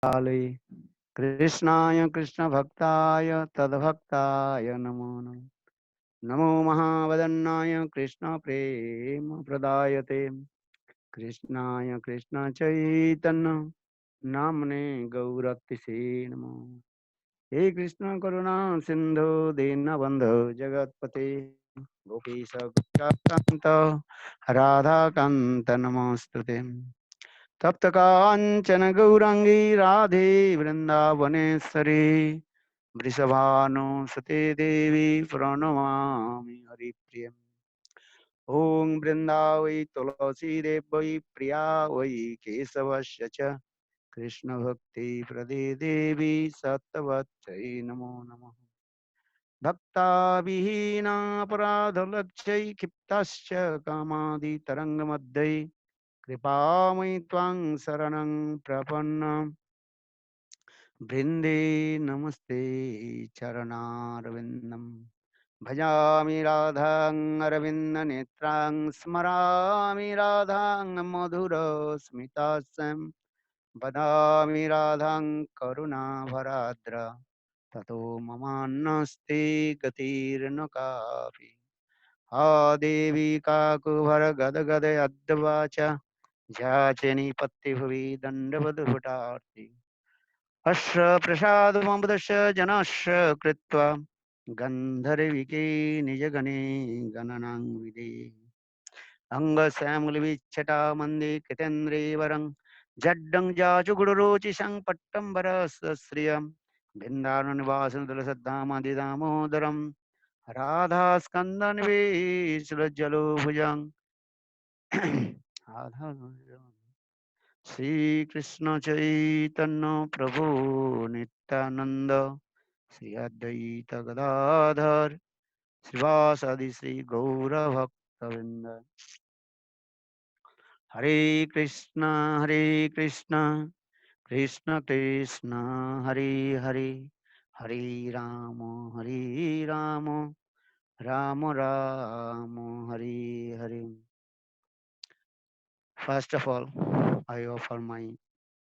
काले कृष्णाय कृष्णभक्ताय तद्भक्ताय नमो नमः। नमो महावदन्नाय कृष्ण प्रेम प्रदायते कृष्णाय कृष्ण चैतन्य नामने गौरतिसे नमो। हे कृष्ण करुणा सिंधु दीनबंधु जगतपते गोपीश कांत राधा कांत नमोस्तुते। तप्त कांचन गौरांगी राधे वृंदावनेश्वरी वृषभानुसुते देवी प्रणमामि हरिप्रियम्। ॐ वृन्दावै तुलसी देवै प्रिया वै केशवस्य च कृष्णभक्ति प्रदे देवी सत्वत्यै नमो नमः। भक्ताविहीनापराधलक्ष्यै क्षिप्तश्च कामादितरङ्गमध्ये कृपामयि त्वां शरणं प्रपन्न वृन्दे नमस्ते चरणारविन्दम्। भजामि राधां अरविन्दनेत्रां स्मरामि राधां मधुरस्मितास्यं वदामि राधां करुणाभराद्र ततो ममान्नस्ति गतिर्न कापि। हा देवी काकुभरगदगद अद्वाच याचनि पत्तिभुवि दण्डवदभुटार्ति अश्र प्रसादममुदश जनश्च कृत्वा गन्धर्विके निजगणे गणनां विधे अङ्गश्यामलवीक्षटा मन्दे कृतेन्द्रे वरं जड्डं जाजुगुडुरोचिषं पट्टम्बरश्रियं बिन्दानुनिवासं तुलसद्धामदिदामोदरं राधास्कन्दनिवेशलज्जलो भुजं राधा श्री कृष्ण चैतन्य प्रभु नित्यानंद श्री अद्वैत गदाधर श्रीवासादि श्री गौर भक्तवृंद। हरे कृष्ण कृष्ण कृष्ण हरे हरे हरे राम हरे Ram Ram Ram Hare Hare. First of all, I offer my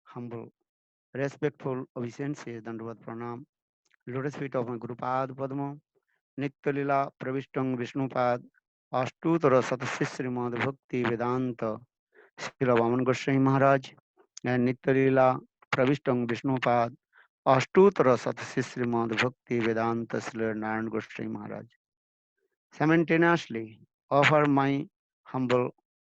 humble respectful obeisances Dandavat Pranam, lotus feet of my Guru Pad Padma, Nitya Lila Pravishtam Vishnupad, Ashtutara Satasya Srimad Bhakti Vedanta, Srila Vaman Goswami Maharaj, and Nitya Lila Pravishtam Vishnupad, Ashtutara Satasya Srimad Bhakti Vedanta, Srila Narayan Goswami Maharaj. Simultaneously, offer my humble,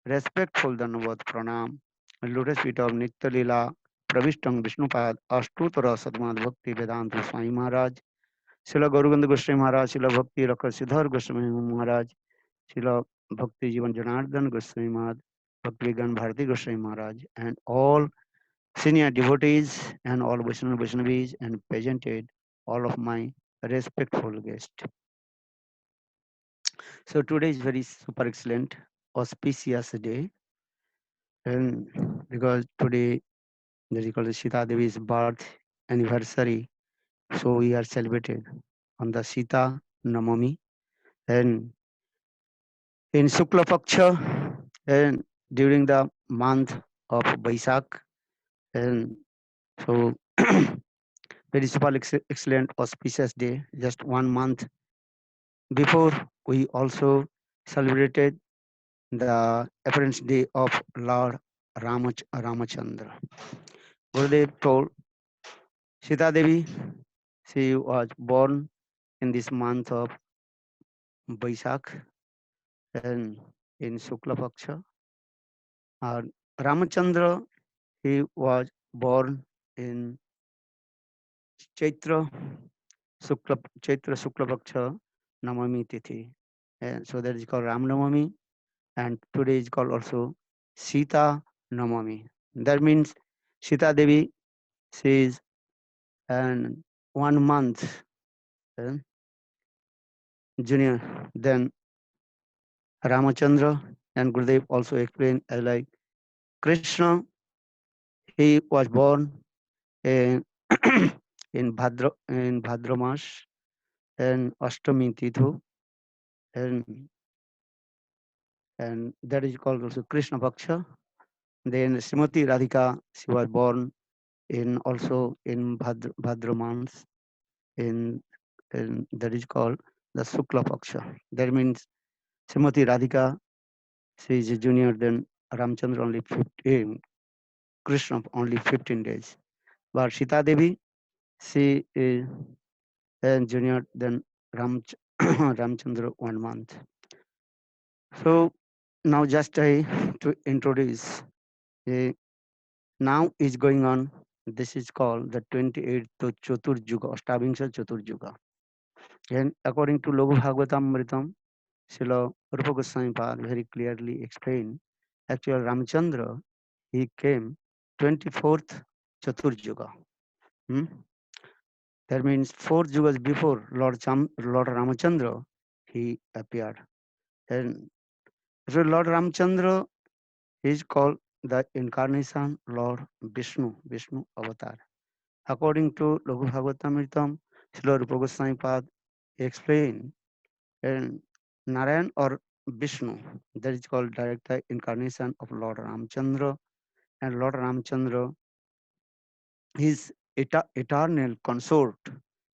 respectful Dandavat Pranam, lotus feet of Nitya Lila Pravishtam Vishnupad, Ashtutara Sadmad Bhakti Vedanta Swami Maharaj, Srila Gauruganda Goswami Maharaj, Srila Bhakti Rakha Siddhar Goswami Maharaj, Srila Bhakti Jivan Janardhan Goswami Maharaj, Bhakti Vigan Bharati Goswami Maharaj, and all senior devotees and all Vaishnavis and presented all of my respectful guests. So today is very super excellent, auspicious day, and because today that is called Sita Devi's birth anniversary, so we are celebrated on the Sita Namami and in Shukla Paksha and during the month of Baisak, and so very super excellent auspicious day. Just 1 month before, we also celebrated the appearance day of Lord Ramachandra. Gurudev told Sita Devi, she was born in this month of Baisak and in Shukla Paksha. And Ramachandra, he was born in Chaitra Shukla Paksha Namami Tithi. And so that is called Ram Namami, and today is called also Sita Namami. That means Sita Devi, she is and 1 month uh, junior than Ramachandra, and Gurudev also explained like Krishna, he was born in in Bhadramas and Ashtami Tithu, and that is called also Krishna Paksha. Then Srimati Radhika, she was born in also in Bhadra month in that is called the Shukla Paksha. That means Srimati Radhika, she is a junior than Ramchandra only 15, Krishna only 15 days. But Sita Devi, she is a junior than Ramchandra 1 month. So now just I to introduce a now is going on. This is called the 28th Chaturjuga, Ashtabhingsha Chaturjuga. And according to Logu Bhagavatamritam, Srila Rupa Goswami Pad very clearly explained, actually Ramchandra, he came 24th Chaturjuga. Hmm? That means 4 yugas before Lord Ramachandra, he appeared. And so Lord Ramchandra is called the incarnation Lord Vishnu Avatar. According to Laghu Bhagavatamritam, Srila Rupa Goswami Pad explained, and Narayan or Vishnu, that is called direct incarnation of Lord Ramchandra, and Lord Ramchandra, his eternal consort,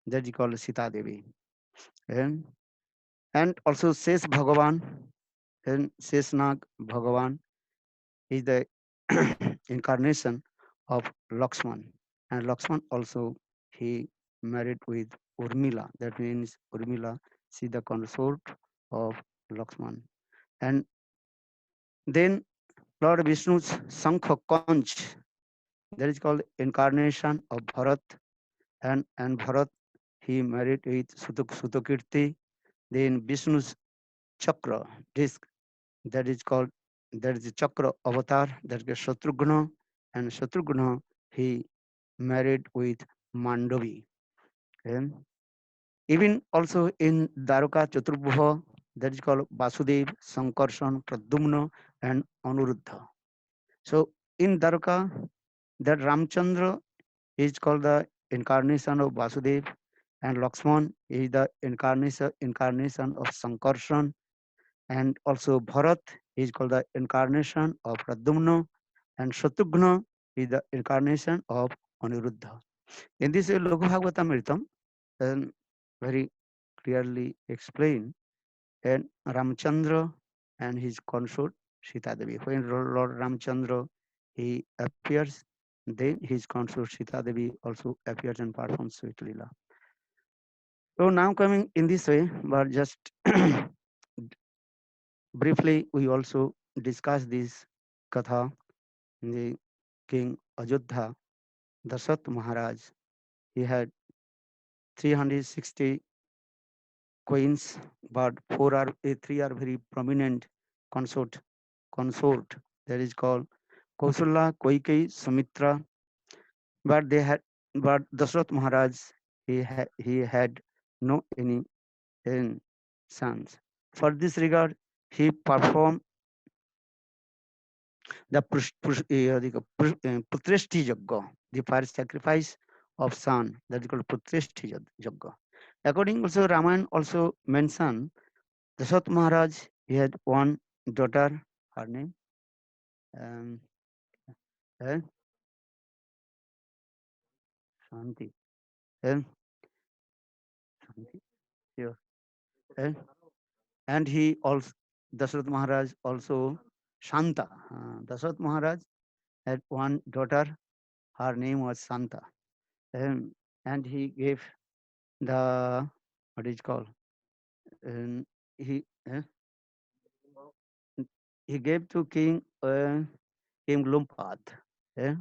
that is called Sita Devi, and also Shesh Bhagavan and Sheshnag Bhagavan is the incarnation of Lakshman, and Lakshman also he married with Urmila. That means Urmila, she the consort of Lakshman, and then Lord Vishnu's Sankha Conch, that is called incarnation of Bharat, and Bharat he married with Sutakirti. Then Vishnu's Chakra disc, that is called, that is the Chakra avatar, that is Shatrughna, and Shatrughna he married with Mandavi. And even also in Dwarka Chaturbhuva, that is called Vasudev, Sankarshan, Pradyumna, and Anuruddha. So in Dwarka, that Ramchandra is called the incarnation of Vasudev, and Lakshman is the incarnation of Sankarshan, and also Bharat is called the incarnation of Pradyumna, and Shatrughna is the incarnation of Anuruddha. In this Laghu Bhagavatamritam, and very clearly explained, and Ramchandra and his consort Sita Devi. When Lord Ramchandra he appears, then his consort Sita Devi also appears and performs sweet lila. So now coming in this way, but just briefly we also discuss this katha. The king Ajodha, Dasharat Maharaj, he had 360 queens, but three are very prominent consort. Consort that is called Kausala, Koikei, Sumitra. But they had, but Dashrath Maharaj he had no any sons. For this regard, he performed the Putreshti Yagga, the fire sacrifice of son, that is called Putreshti Yagga. According also Ramayana also mentioned Dasharat Maharaj, he had one daughter, her name um, eh, Shanti. Eh, Shanti, yeah. Eh, and he also, Dasharat Maharaj also Shanta. Dasharat Maharaj had one daughter, her name was Santa. And he gave the, what is called, um, he, eh, he gave to King Lumpad. Eh?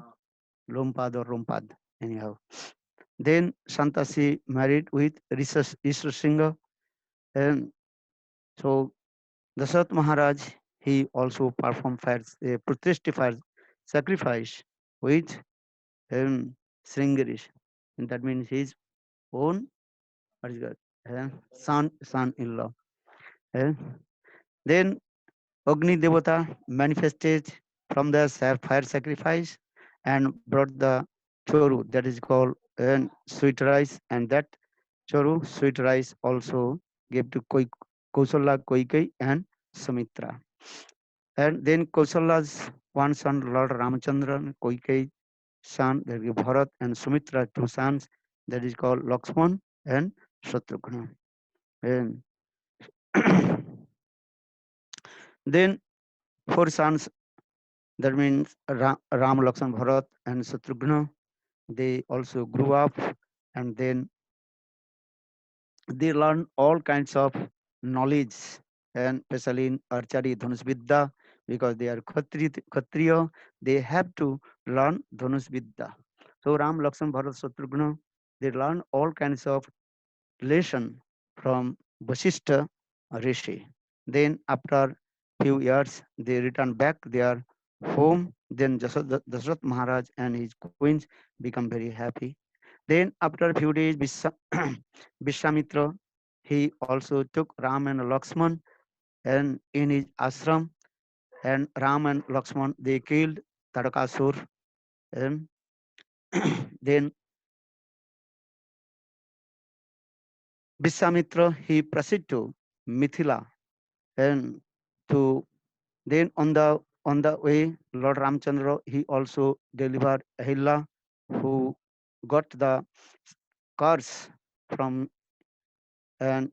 Lumpad or Rumpad, anyhow. Then Santasi married with Isra, and so Dasharat Maharaj he also performed Putrishti fire sacrifice with Sringarish, and that means his own, what is that, son-in-law. Uh, then Agni Devata manifested from the fire sacrifice and brought the choru, that is called sweet rice, and that choru sweet rice also gave to Kausala, Koikai, and Sumitra. And then Kausala's one son, Lord Ramachandran, Koikai, son, that is Bharat, and Sumitra, two sons, that is called Lakshman and Shatrugna. And then four sons, that means Ram, Lakshman, Bharat, and Shatrugna. They also grew up, and then they learn all kinds of knowledge, and especially in archery, Dhanush Vidya, because they are Kshatriya, they have to learn Dhanush Vidya. So Ram, Lakshman, Bharat, Shatrugna, they learn all kinds of lesson from Vasishtha Rishi. Then after few years, they return back their home. Then Dasharat Maharaj and his queens become very happy. Then after a few days, Vishwamitra, he also took Ram and Lakshman and in his ashram, and Ram and Lakshman, they killed Tarakasur. And then Vishwamitra, he proceeded to Mithila, and to then on the way, Lord Ramchandra, he also delivered Ahila, who got the curse from and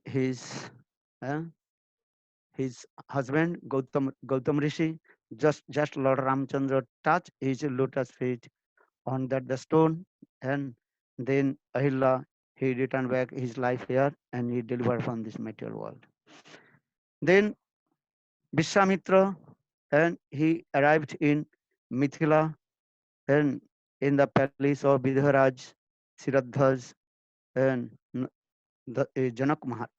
uh, his husband Gautam Rishi. Just Lord Ramchandra touched his lotus feet on that the stone, and then Ahila, he returned back his life here, and he delivered from this material world. Then Vishwamitra, and he arrived in Mithila, and in the palace of Vidharaj, Siradhaj, and Janak Maharaj.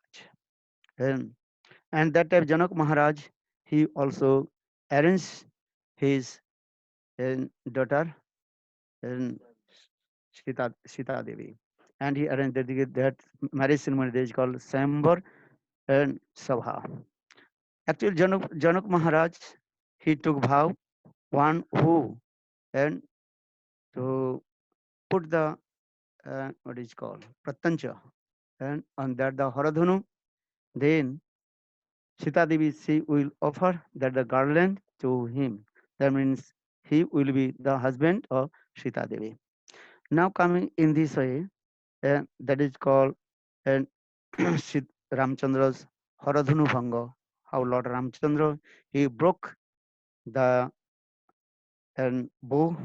And, and that time Janak Maharaj, he also arranged his daughter and Sita Devi. And he arranged that marriage ceremony that is called Sambar and Sabha. Actually, Janak Maharaj, he took vow, one who, and to put the, what is called, Pratancha, and on that the Haradhanu, then Sita Devi, she will offer that the garland to him. That means he will be the husband of Sita Devi. Now coming in this way, that is called and Ramchandra's Haradhanu Bhanga. How Lord Ramchandra, he broke the bow,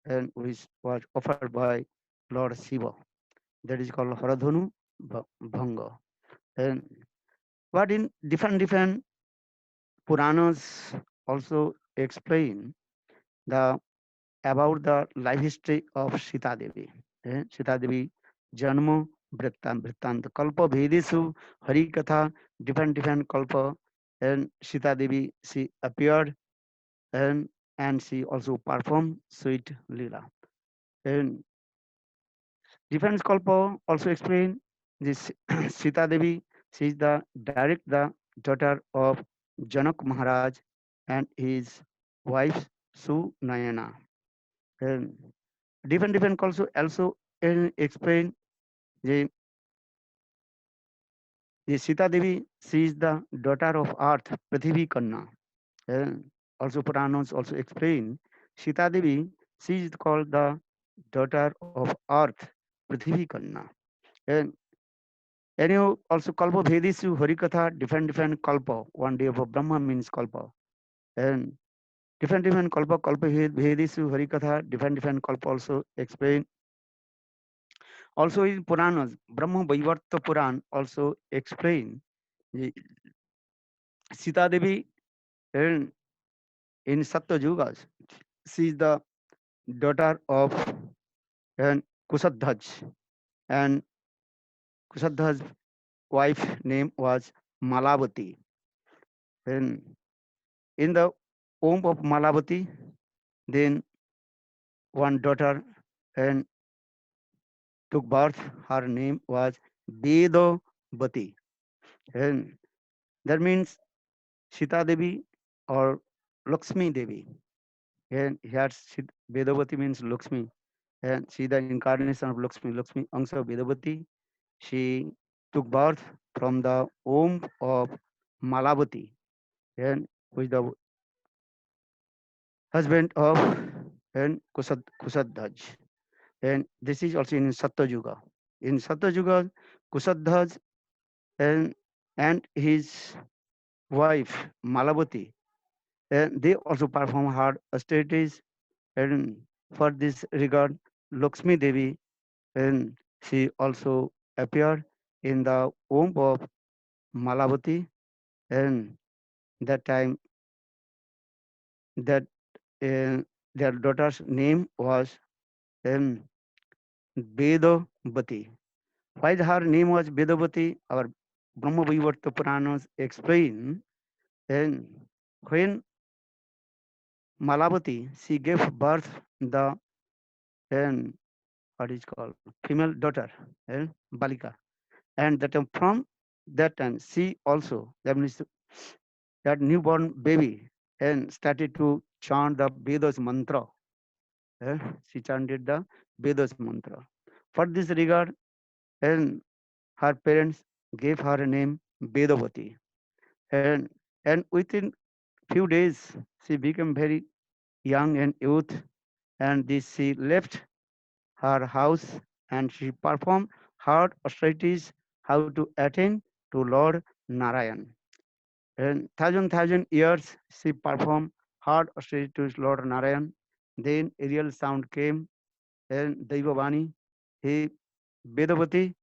and which was offered by Lord Shiva. That is called Haradhanu Bhanga. And but in different Puranas also explain the about the life history of Sita Devi. Sita Devi Janmo Vrittant Kalpa Vedesu Hari Katha, different Kalpa, and Sita Devi, she appeared, and she also performed sweet Leela. And different Kalpa also explain this Sita Devi, she is the direct the daughter of Janak Maharaj and his wife Sunayana. And different also explain the, Sita Devi, she is the daughter of earth, Prithivi Kanna. And also Puranas also explain Sita Devi, she is called the daughter of earth, Prithivi Kanna. And anyhow, also Kalpa Vedisu Harikatha, different Kalpa. One day of Brahma means Kalpa. And different Kalpa Vedisu Harikatha, different Kalpa also explain. Also in Puranas, Brahma Vaivarta Puran also explain the Sita Devi in, Satya Yugas. She is the daughter of Kusadhaj, and Kusadhaj's wife name was Malavati. And in the womb of Malavati, then one daughter and took birth. Her name was Vedavati. And that means Sita Devi or Lakshmi Devi. And here Vedavati means Lakshmi. And she the incarnation of Lakshmi. Lakshmi Angsa Vedavati. She took birth from the womb of Malavati, and who is the husband of and Kusadhaj. And this is also in Satyuga. In Satyuga, Kusadhaj and, and his wife Malavati, and they also perform hard austerities. And for this regard, Lakshmi Devi, and she also appeared in the womb of Malavati, and that time that their daughter's name was um, Vedavati. Why her name was Vedavati? Our Brahma Vaivarta Puranas explain, and when Malavati she gave birth the and what is called female daughter, Balika, and that from that time she also, that means that newborn baby, and started to chant the Vedas mantra. eh, she chanted the Vedas mantra. For this regard, and her parents gave her a name Vedavati, and within few days she became very young and youth, and this she left her house and she performed hard austerities how to attain to Lord Narayan. And thousand years she performed hard austerities to Lord Narayan. Then a real sound came, and Devavani, he Vedavati,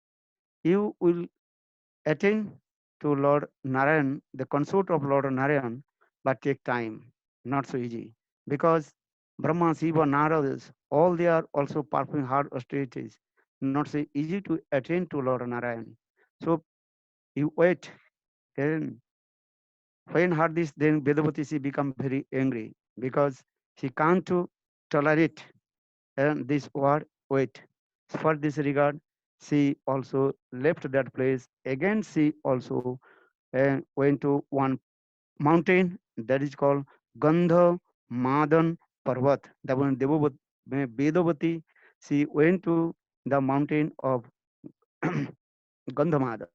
you will attain to Lord Narayan, the consort of Lord Narayan, but take time, not so easy. Because Brahma, Shiva, Naradas, all they are also performing hard austerities, not so easy to attain to Lord Narayan. So you wait, and when heard this, then Vedavati she become very angry because she can't to tolerate this word wait. For this regard, she also left that place. Again, she also went to one mountain that is called Gandha Madan Parvat. That one Vedavati, she went to the mountain of Gandhamadan.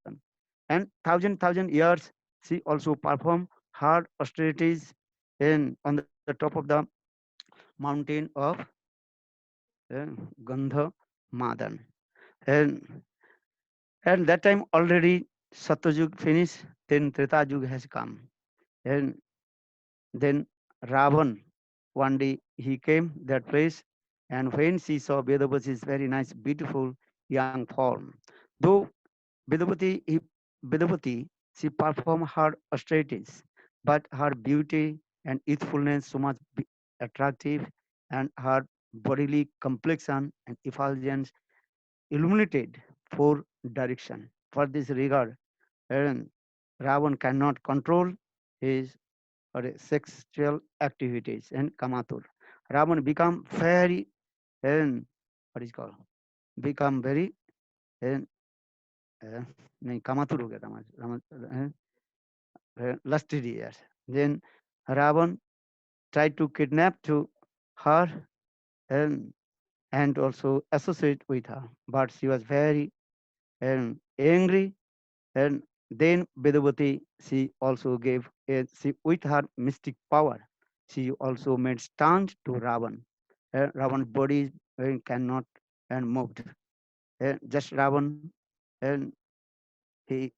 And thousand years, she also performed hard austerities on the top of the mountain of uh, Gandha Madan. And at that time already Satyajug finished, then Treta Yug has come. And then Ravan, one day he came that place, and when she saw Vedavati's very nice, beautiful young form, though Vedavati, she performed her austerities, but her beauty and youthfulness so much attractive, and her bodily complexion and effulgence illuminated for direction. For this regard, and Ravan cannot control his sexual activities and Kamatur. Ravan become very and what is called become very and नहीं कामातुर हो गया था lusted years. Then Ravan tried to kidnap to her and also associate with her, but she was very angry. And then Vedavati, she also gave she with her mystic power, she also made stand to Ravan. Ravan's body cannot and moved. Just Ravan, and he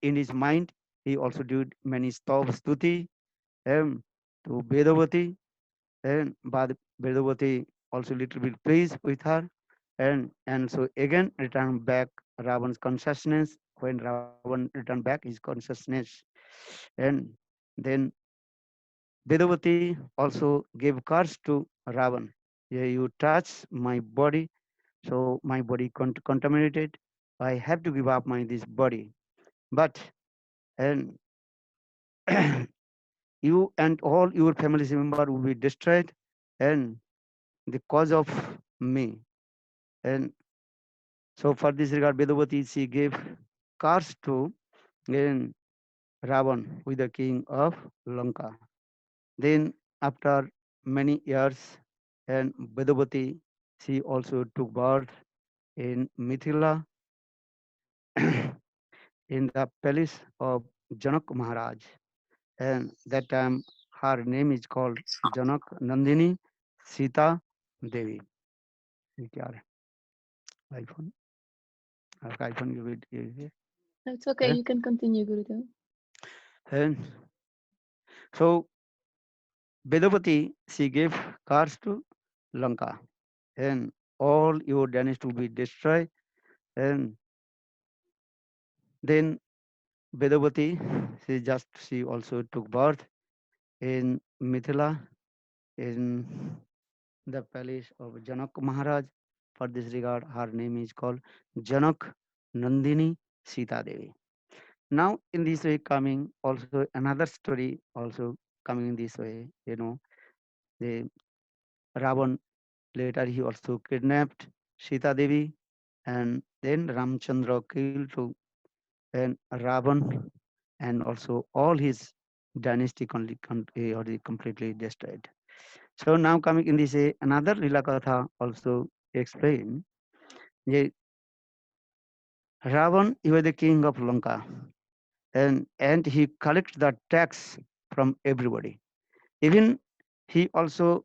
in his mind he also did many stuti um, to Vedavati, and Vedavati also little bit pleased with her, and so again return back Ravan's consciousness. When Ravan returned back his consciousness, and then Vedavati also gave curse to Ravan. Yeah, you touch my body, so my body contaminated. I have to give up my this body. But and you and all your family member will be destroyed, and the cause of me. And so for this regard, Vedavati she gave curse to and Ravan with the king of Lanka. Then after many years, and Vedavati she also took birth in Mithila in the palace of Janak Maharaj. And that time her name is called Janak Nandini Sita. देवी। ये क्या है? IPhone, आपका iPhone की video It's okay, है। you can continue, Gurudev. And so Vedavati, she gave cars to Lanka, and all your dynasty to be destroyed. And then Vedavati, she also took birth in Mithila, in the palace of Janak Maharaj. For this regard, her name is called Janak Nandini Sita Devi. Now, in this way, coming also another story also coming in this way, the Ravan later he also kidnapped Sita Devi, and then Ramchandra killed to and Ravan, and also all his dynasty completely destroyed. So now coming in this another Lila Katha also explain. Ye, Ravan, he was the king of Lanka, and he collect the tax from everybody. Even he also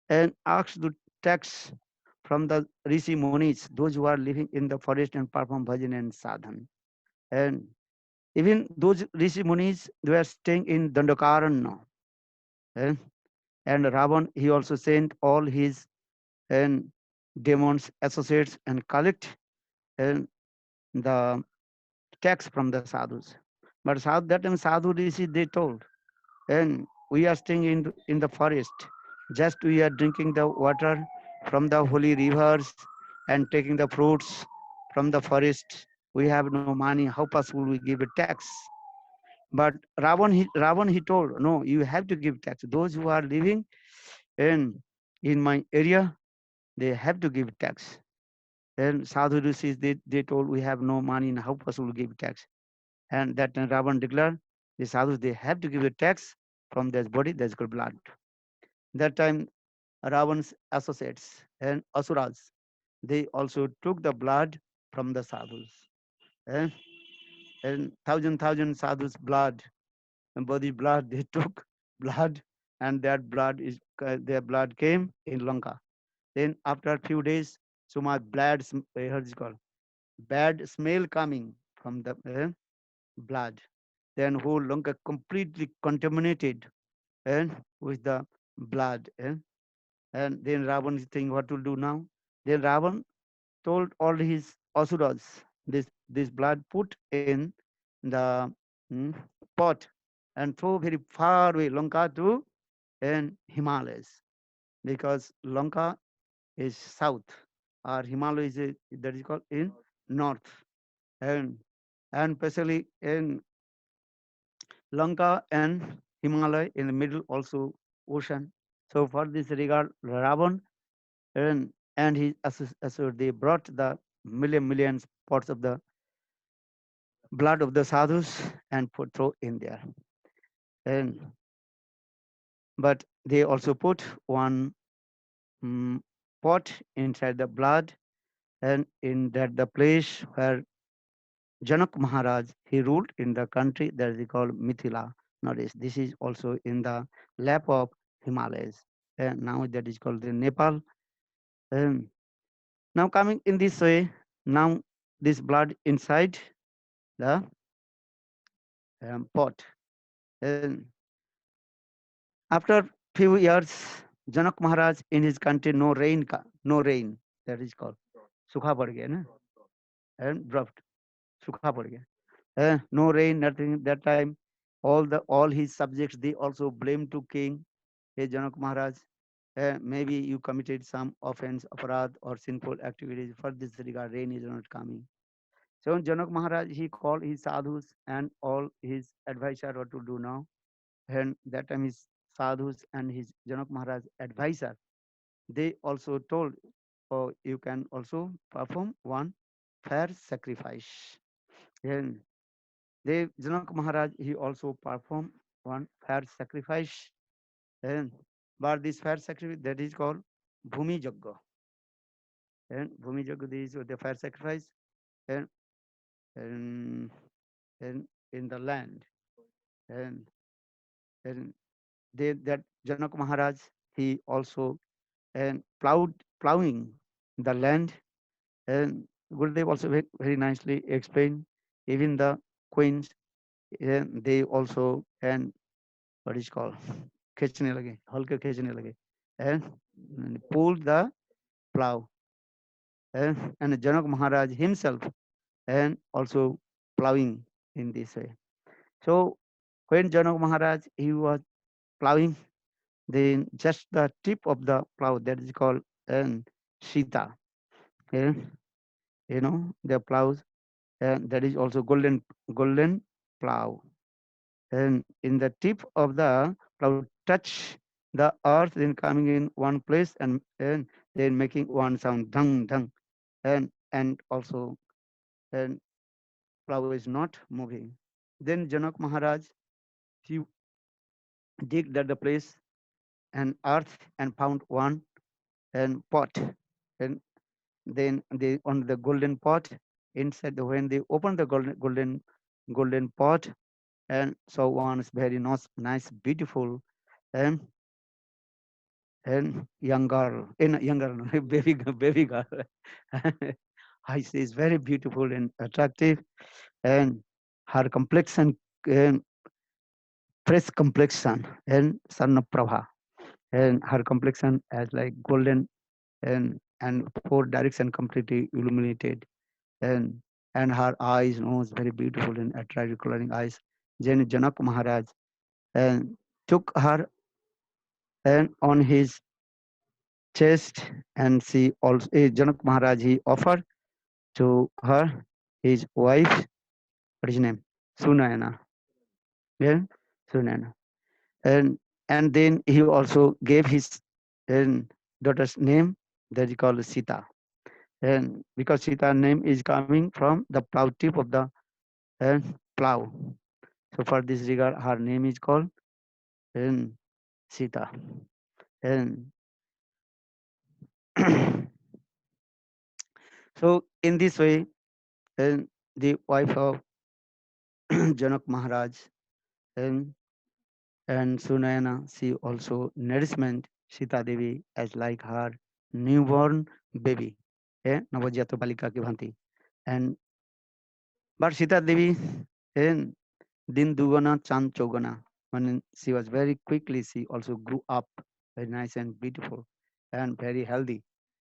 and asked the tax from the Rishi Munis, those who are living in the forest and perform bhajan and sadhan. And even those Rishi Munis, they were staying in Dandakaranya. And, and Ravan, he also sent all his and demons, associates, and collect and the tax from the sadhus. But that time sadhu Rishi, they told, and we are staying in the forest. Just we are drinking the water from the holy rivers and taking the fruits from the forest. We have no money. How possible we give a tax? But Ravan he told, no, you have to give tax. Those who are living in my area, they have to give tax. And Sadhu Rishis, they told we have no money. And how possible to give tax? And that time Ravan declared, the sadhus they have to give a tax from their body, that's called blood. That time Ravan's associates and asuras, they also took the blood from the sadhus. And, and thousand sadhus blood and body blood they took blood, and that blood is their blood came in Lanka. Then after a few days, so my how is it called? Bad smell coming from the blood. Then whole Lanka completely contaminated and with the blood. And then Ravan is thinking what to do now. Then Ravan told all his asuras, this blood put in the mm, pot and throw very far away Lanka to and Himalayas, because Lanka is south or Himalaya is that is called in north, and especially in Lanka and Himalaya in the middle also ocean. So for this regard, Ravan and so they brought the millions pots of the blood of the sadhus and put throw in there. And but they also put one mm, pot inside the blood, and in that the place where Janak Maharaj he ruled in the country that is called Mithila. Nowadays, this is also in the lap of Himalayas, and now that is called the Nepal. And now coming in this way, now this blood inside the pot. And after few years, Janak Maharaj in his country no rain, that is called सूखा पड़ गया ना, and drought, सूखा पड़ गया. No rain, nothing. That time, all his subjects they also blame to king. Hey Janak Maharaj, maybe you committed some offense, aparad, or sinful activities. For this regard, rain is not coming. So Janak Maharaj he called his sadhus and all his advisor what to do now. And that time his sadhus and his Janak Maharaj advisor, they also told, oh, you can also perform one fair sacrifice. And Janak Maharaj, he also performed one fair sacrifice. And but this fair sacrifice that is called Bhumi Jagga. And Bhumi Jagga is the fair sacrifice and, and, and in the land. And, and that Janak Maharaj, he also and plowing the land. And Gurudev also very nicely explained, even the queens, and they also, and what is called, खींचने लगे, हल्के खींचने लगे, and pulled the plow, and Janak Maharaj himself and also plowing in this way. So when Janak Maharaj he was plowing, then just the tip of the plow, that is called and Sita, eh, the plows, and that is also golden plow, and in the tip of the plow touch the earth, then coming in one place, and then making one sound, dung dung, and also, and plow is not moving. Then Janak Maharaj he digged at the place and earth and found one and pot, and then they on the golden pot inside, when they opened the golden pot, and saw one is very nice, beautiful, and young girl, in young girl, no, baby girl. I say is very beautiful and attractive, and her complexion, and fresh complexion, and Sarna Prabha, and her complexion as like golden, and four direction completely illuminated, and her eyes, nose very beautiful and attractive coloring eyes. Then Janak Maharaj and took her and on his chest, and she also, Janak Maharaj he offered to her his wife, what is his name, Sunayana, yeah, Sunayana, and then he also gave his daughter's name, that is called Sita, and because Sita name is coming from the plow tip of the plow, so for this regard her name is called Sita, and so in this way, the wife of Janak Maharaj, and Sunayana, she also nourishment Sita Devi as like her newborn baby, नवजात बालिका की भांति, and but Sita Devi, and din dugana chan chogana, when she was very quickly, she also grew up very nice and beautiful and very healthy,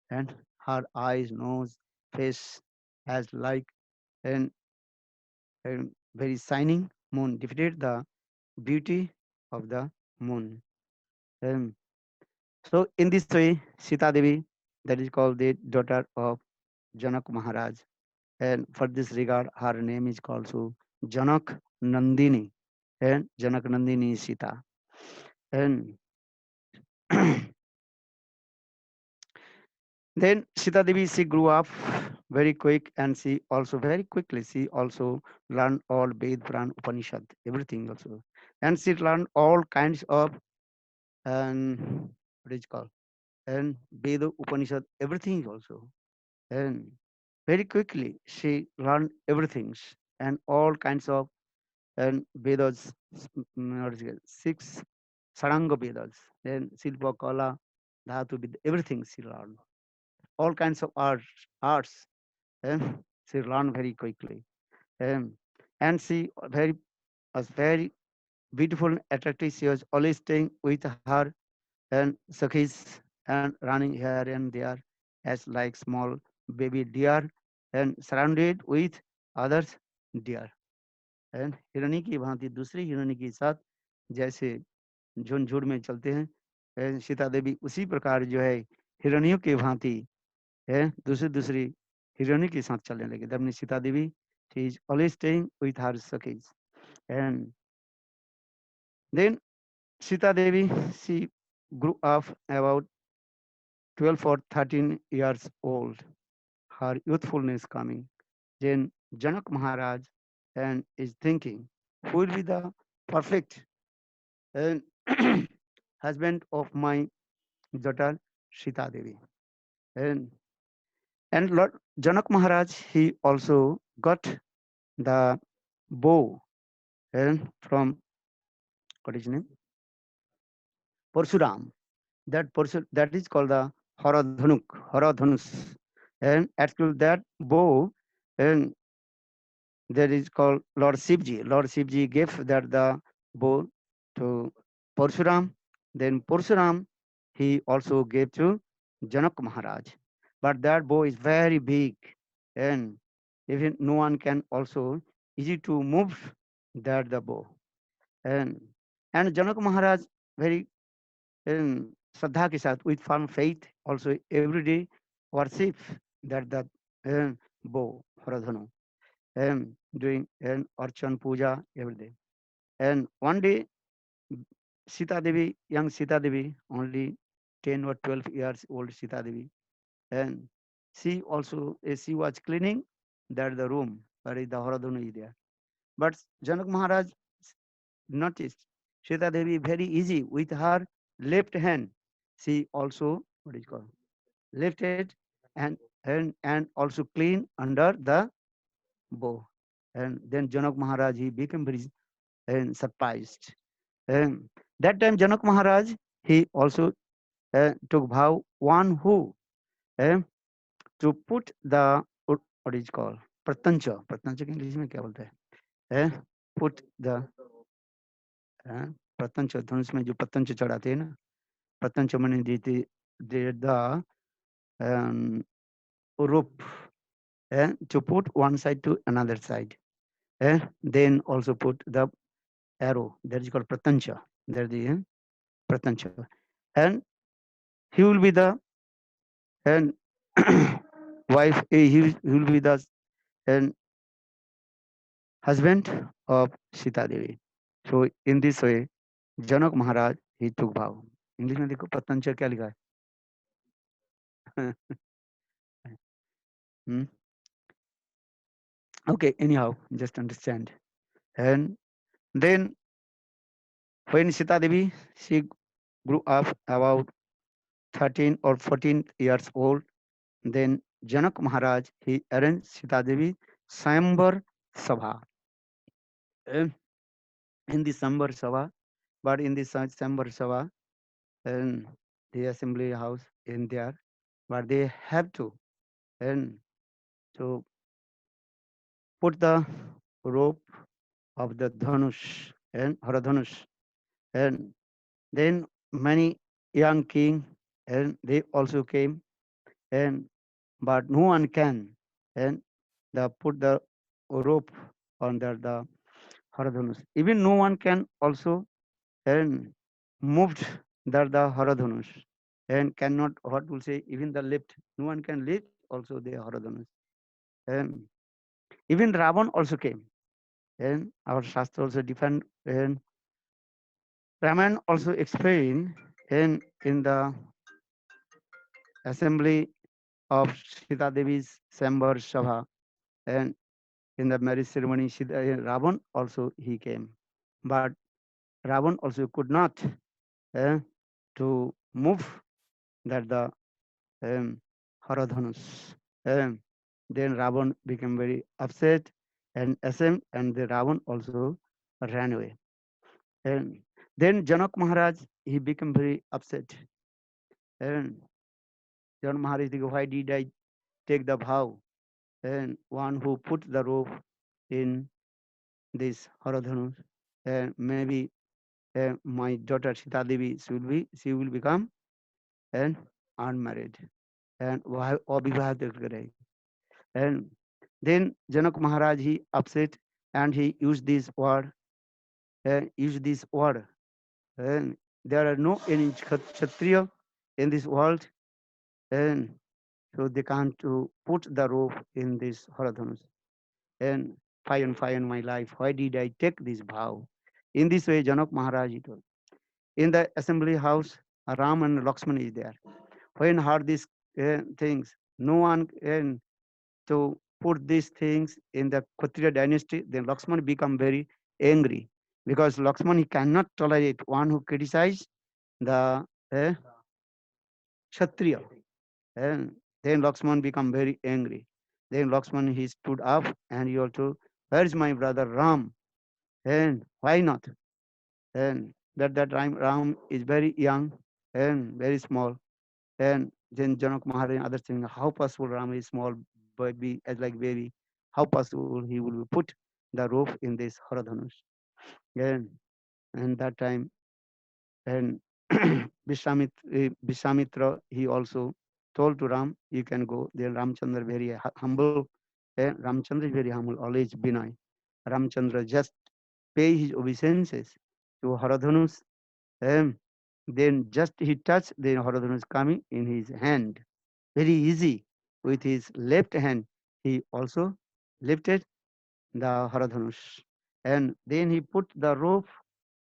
and her eyes, nose, face as like an, very shining moon depicted the beauty of the moon. And so in this way, Sita Devi, that is called the daughter of Janak Maharaj. And for this regard, her name is called so Janak Nandini. And Janak Nandini is Sita. And then Sita Devi, she grew up very quick, and she also very quickly, she also learned all Ved, Puran, Upanishad, everything also. And she learned all kinds of, and what is called, and Veda, Upanishad, everything also. And very quickly she learned everything and all kinds of, and Vedas, what is it, six Saranga Vedas, then Silpa, Kala, Dhatu, everything she learned. All kinds of arts, and she learned very quickly. And, she was very beautiful and attractive. She was always staying with her and Sakhis and running here and there as like small baby deer, and surrounded with others deer, and हिरनी की भांति दूसरी हिरनी के साथ जैसे झुंड में चलते हैं, सीता देवी उसी प्रकार जो है हिरणियों की भांति है दूसरी दूसरी हिरणी के साथ चलने लगे. That means Sita Devi, she is always staying with her Sakhis. And then Sita Devi, she grew up about 12 or 13 years old, her youthfulness coming. Then Janak Maharaj and is thinking, who will be the perfect and husband of my daughter Sita Devi? And Lord Janak Maharaj, he also got the bow and from, what is his name? Parsuram. that is called the Haradhanus. And at that bow, and that is called Lord Shivji. Lord Shivji gave that the bow to Parshuram. Then Parshuram, he also gave to Janak Maharaj. But that bow is very big, and even no one can also easy to move that the bow. And and Janak Maharaj very श्रद्धा के साथ with firm faith also every day worship that the bow Haradhanu and doing and Archan Puja every day. And one day Sita Devi, young Sita Devi, only 10 or 12 years old Sita Devi, and she also she was cleaning that the room where the Haradhanu is there. But Janak Maharaj noticed Sita Devi very easy with her left hand. She also what is called lifted and also clean under the bow. And then Janak Maharaj he became very surprised. And that time Janak Maharaj he also took vow one who uh, to put the what is called pratancha. Pratancha के English में क्या बोलते हैं? Put the प्रतंच धनुष में जो पतंच चढ़ाते हैं ना पतंच मैंने the rope to put one side to another side, then also put the arrow that is called pratancha. That is the pratancha, and he will be the and wife. He will be the and husband of Sita Devi. So in this way, Janak Maharaj he took vow. English में देखो प्रत्यंचा क्या लिखा है Hmm? Okay, anyhow, just understand. And then when Sita Devi, she grew up about 13 or 14 years old, then Janak Maharaj, he arranged Sita Devi Sambar Sabha. eh, In the Sambar Sabha, but in the Sambar Sabha, and the assembly house in there, but they have and to put the rope of the Dhanush and Haradhanush. And then many young king and they also came and but no one can and the put the rope on the Haradhanus. Even no one can also and moved the Haradhanus and cannot what will say even the lift. No one can lift also the Haradhanus. And even Ravan also came. And our Shastra also defend and Raman also explained in the assembly of Sita Devi's Sambar Sabha and in the marriage ceremony Ravan also he came. But Ravan also could not uh, to move that the um, Haradhanus. Um, then Ravan became very upset and ashamed and the Ravan also ran away. And then Janak Maharaj he became very upset. And Janak Maharaj said, why did I take the vow? And one who put the rope in this Haradhanus, and maybe my daughter Sita Devi she will become and unmarried and अविवाहित रहे. And then Janak Maharaj he upset and he used this word and there are no any kshatriya in this world and so they can't to put the rope in this Haradhanus. And fine my life. Why did I take this vow? In this way, Janak Maharaj he told. In the assembly house, Ram and Lakshman is there. When heard these things, no one can to put these things in the Kshatriya dynasty. Then Lakshman become very angry because Lakshman he cannot tolerate one who criticize the Kshatriya. And then Lakshman become very angry. Then Lakshman he stood up and he also, where is my brother Ram? And why not? And that Ram is very young and very small. And then Janak Maharaj and others saying, how possible Ram is small baby as like baby? How possible he will put the rope in this Haradhanush? And that time, and Vishwamitra, he also told to Ram, you can go. Then Ramchandra very humble. And Ramchandra is very humble, always benign. Ramchandra just pay his obeisances to Haradhanush. And then just he touched, then Haradhanush coming in his hand. Very easy. With his left hand, he also lifted the Haradhanush. And then he put the rope,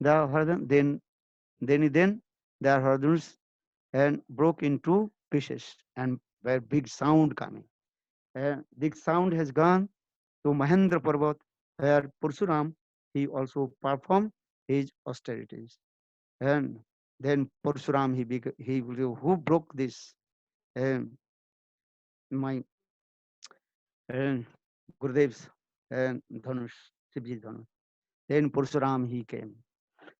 the Haradhan, then the Haradhanush and broke in two pieces and where big sound coming. Big sound has gone to Mahendra Parvat, where Pursuram he also performed his austerities. And then Pursuram who broke this my uh, Gurudev's Dhanush, Shivji's Dhanush. Then Pursuram he came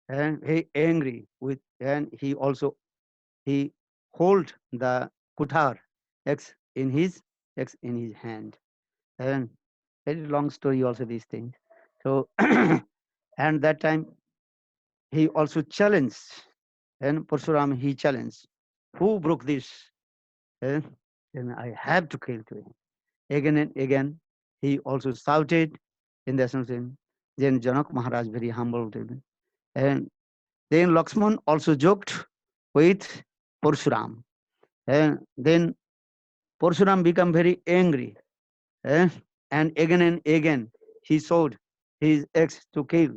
and he angry with and he also he hold the kuthar X X in his hand. And very long story also these things. So and that time he also challenged and Pursuram he challenged. Who broke this? Eh? Then I have to kill to him. Again and again he also shouted in the same. Then Janak Maharaj very humble to him. And then Lakshman also joked with Pursuram. And then Pursuram became very angry. eh, and again he showed his axe to kill.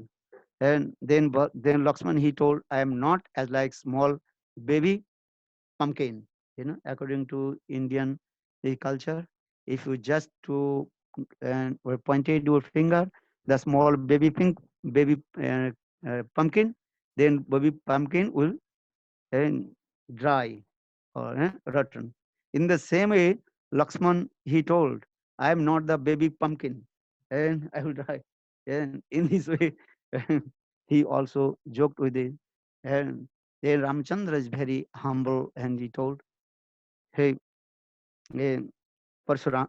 And then Lakshman he told, I am not as like small baby pumpkin. According to Indian culture, if you just to or pointed your finger, the small baby pumpkin, then baby pumpkin will and dry or rotten. In the same way, Lakshman he told, I am not the baby pumpkin and I will die. And in this way, he also joked with it. And then Ramchandra is very humble and he told, hey, hey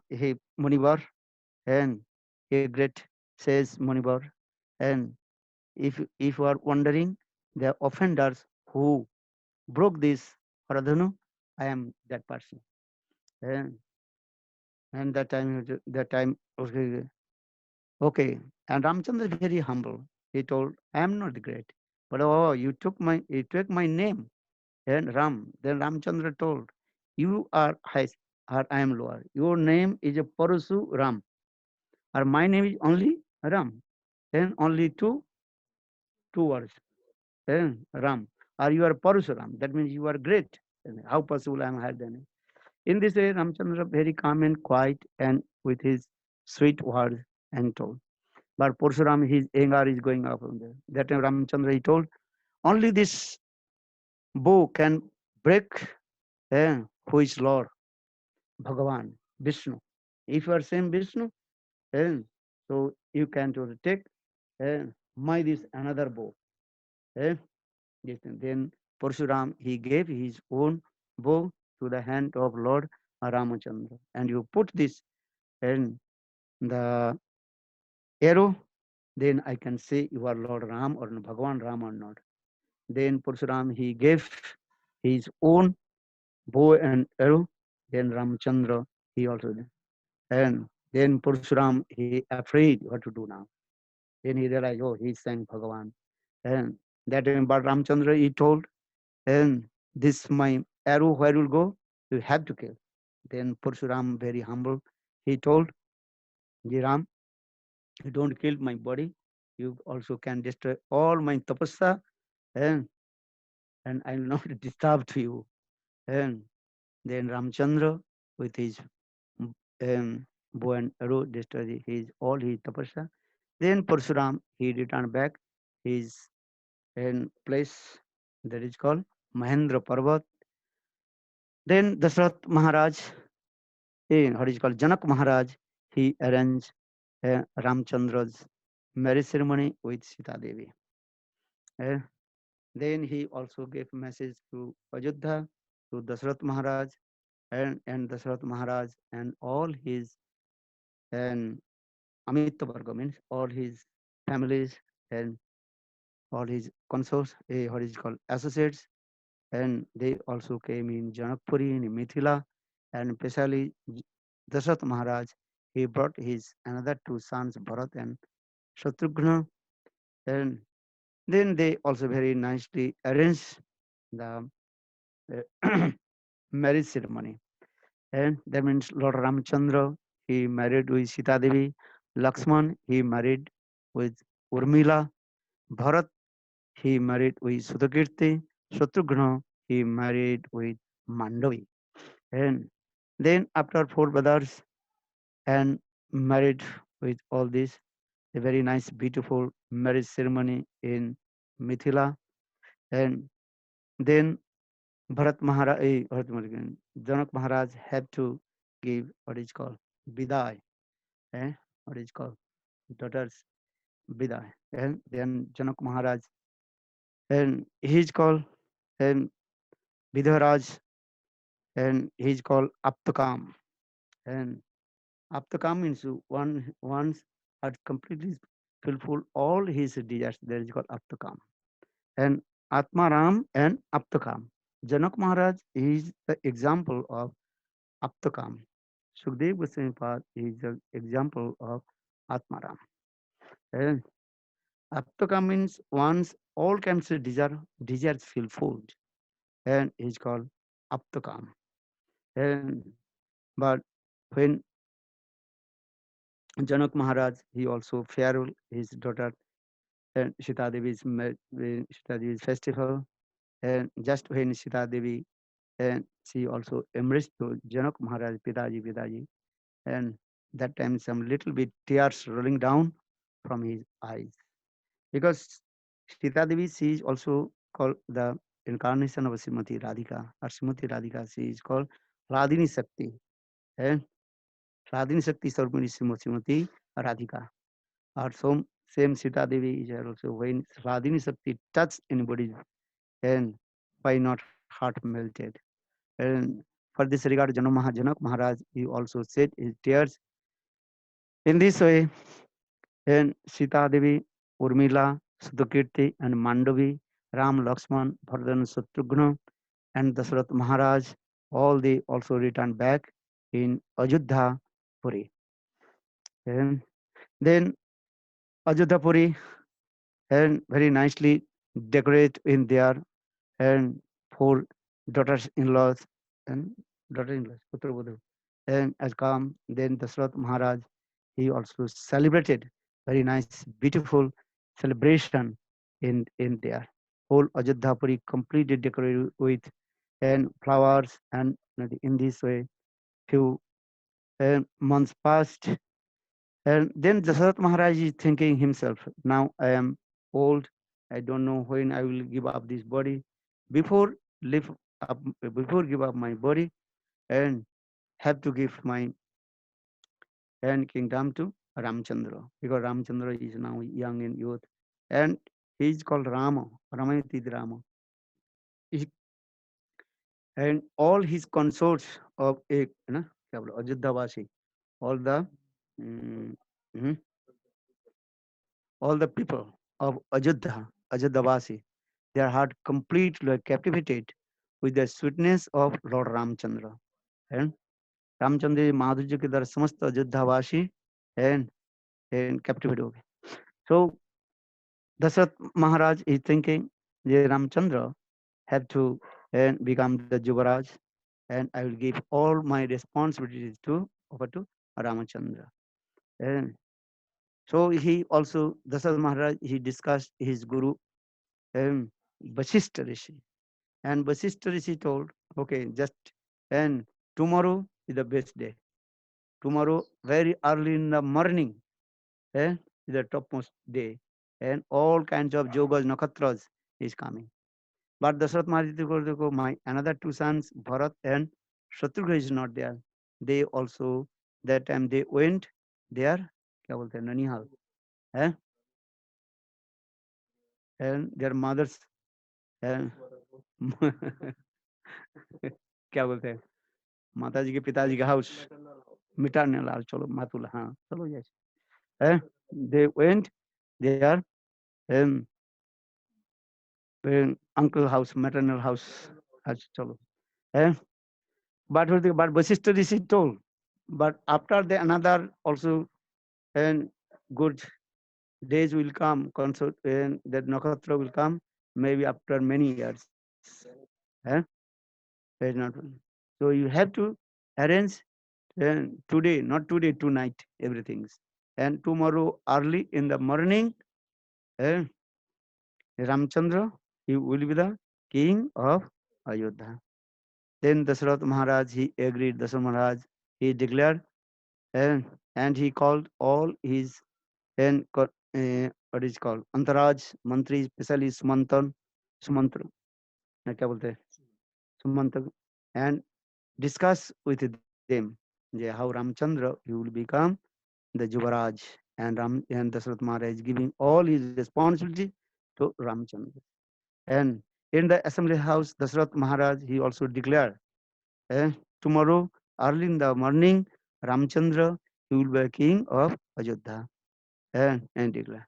hey, Munivar, and a great says Munivar. And if you are wondering, the offenders who broke this Haradhanu, I am that person. And, that time, okay, okay. And Ramchandra is very humble. He told, I am not great. But oh, you took my name. And Ram, then Ramchandra told, you are high, or I am lower. Your name is a Parasu Ram, or my name is only Ram. And only two words. And Ram. Or you are Parasuram. That means you are great. And how possible I am higher than you? In this way, Ramchandra very calm and quiet and with his sweet words and told. But Pursuram, his anger is going up from there. That time Ramchandra he told, only this bow can break who is Lord, Bhagavan, Vishnu. If you are same Vishnu, eh, so you can to take my this another bow. Eh? Yes, and then Pursuram he gave his own bow to the hand of Lord Ramachandra. And you put this in the arrow, then I can say you are Lord Ram or Bhagavan Ram or not. Then Pursuram he gave his own bow and arrow. Then Ramchandra he also did. And then Pursuram he afraid what to do now. Then he realized, oh, he's saying Bhagavan. And that time, but Ramchandra he told, and this my arrow where will go? You have to kill. Then Pursuram very humble. He told, Ram, you don't kill my body. You also can destroy all my tapasya and I will not disturb to you. And then Ramchandra with his bow and arrow destroyed all his tapasya. Then Pursuram he returned back his place that is called Mahendra Parvat. Then Dasrath Maharaj, what is called Janak Maharaj, he arranged Ramchandra's marriage ceremony with Sita Devi. Then he also gave message to Ajodhya, to Dashrath Maharaj, and Dashrath Maharaj and all his and Amita Varga means all his families and all his consorts, what is called associates, and they also came in Janakpuri in Mithila, and especially Dasharatha Maharaj. He brought his another two sons, Bharat and Shatrughna, and then they also very nicely arranged the marriage ceremony. And that means Lord Ramchandra, he married with Sita Devi, Lakshman, he married with Urmila, Bharat, he married with Sudakirti, Shatrughna, he married with Mandavi. And then after four brothers and married with all this, a very nice, beautiful marriage ceremony in Mithila. And then Janak Maharaj had to give what is called Bidai, what is called daughter's Bidai. And then Janak Maharaj, and he is called and Vidharaj, and he is called Aptakam. And Aptakam means one once had completely fulfilled all his desires. That is called Aptakam. And Atmaram and Aptakam. Janak Maharaj is the example of Aptakam. Sukdev Goswami Pad is the example of Atmaram. And Aptakam means once all kinds of desires fulfilled, and is called Aptakam. And but when Janak Maharaj, he also farewell his daughter and Sita Devi's Sita Devi's festival, and just when Sita Devi and she also embraced to Janak Maharaj, Pidaji, and that time some little bit tears rolling down from his eyes because Sita Devi, she is also called the incarnation of Srimati Radhika, or Srimati Radhika, she is called Radhini Sakti, and Radhini Sakti Sarvamani Srimati Radhika. Or some same Sita Devi is also when Radhini Sakti touch anybody, and why not heart melted. And for this regard, Janak Maharaj, he also shed his tears in this way. And Sita Devi, Urmila, Sudakirti, and Mandavi, Ram, Lakshman, Bharatan, Satrughna, and Dashrath Maharaj, all they also returned back in Ajodhya Puri. And then Ajodhya Puri and very nicely decorate in there, and four daughters-in-laws and daughter-in-laws, Putra, and as come, then Dashrath Maharaj, he also celebrated very nice, beautiful celebration in there. Whole Ajodhya Puri completely decorated with and flowers, and in this way, few months passed, and then Dasharat Maharaj is thinking himself, now I am old, I don't know when I will give up this body. Before live up, before give up my body, and have to give my and kingdom to Ramchandra, because Ramchandra is now young in youth, and he is called Rama, Ramayati Rama. He- And all his consorts of एक है ना क्या बोलो अयोध्यावासी, all the mm, mhm, all the people of Ajodhavasi, their heart completely captivated with the sweetness of Lord Ramchandra. And Ramchandra माधुर्य के द्वारा समस्त अयोध्यावासी and captivated हो गए. So Dasarat Maharaj is thinking, the Ramchandra have to and become the Yuvaraj, and I will give all my responsibilities to over to Ramachandra. And so he also Dasarat Maharaj, he discussed his guru um, Vasishtha Rishi. And Vasishtha Rishi told, okay, just and tomorrow is the best day. Tomorrow, very early in the morning, is the topmost day. And all kinds of yogas, nakatras is coming. But Dasharat Maharaj Dekho, my another two sons, Bharat and Shatrugha is not there. They also, that time they went there, क्या बोलते हैं, Nanihal, eh? And their mothers हैं? क्या बोलते हैं, माता जी के पिताजी का हाउस, मिटाने लाल, चलो मातुल, हाँ चलो yes, they went there, um, uncle house, maternal house, chalo, eh? But Vasishtha Rishi told, but after the another also, and good days will come, consort, and that Nakatra will come, maybe after many years. Eh? It's not. So you have to arrange today, not today, tonight, everything. And tomorrow early in the morning, eh, Ramchandra, he will be the king of Ayodhya. Then Dasarath Maharaj, he agreed, Dasarath Maharaj, he declared, and he called all his, what is called, Antaraj, Mantri, especially Sumantra, क्या बोलते हैं, Sumantra, and discuss with them, how Ramchandra, he will become the Juvaraj, and Dasarath Maharaj is giving all his responsibility to Ramchandra. And in the assembly house, Dasarath Maharaj, he also declared, tomorrow early in the morning, Ramchandra, he will be king of Ayodhya, and declare.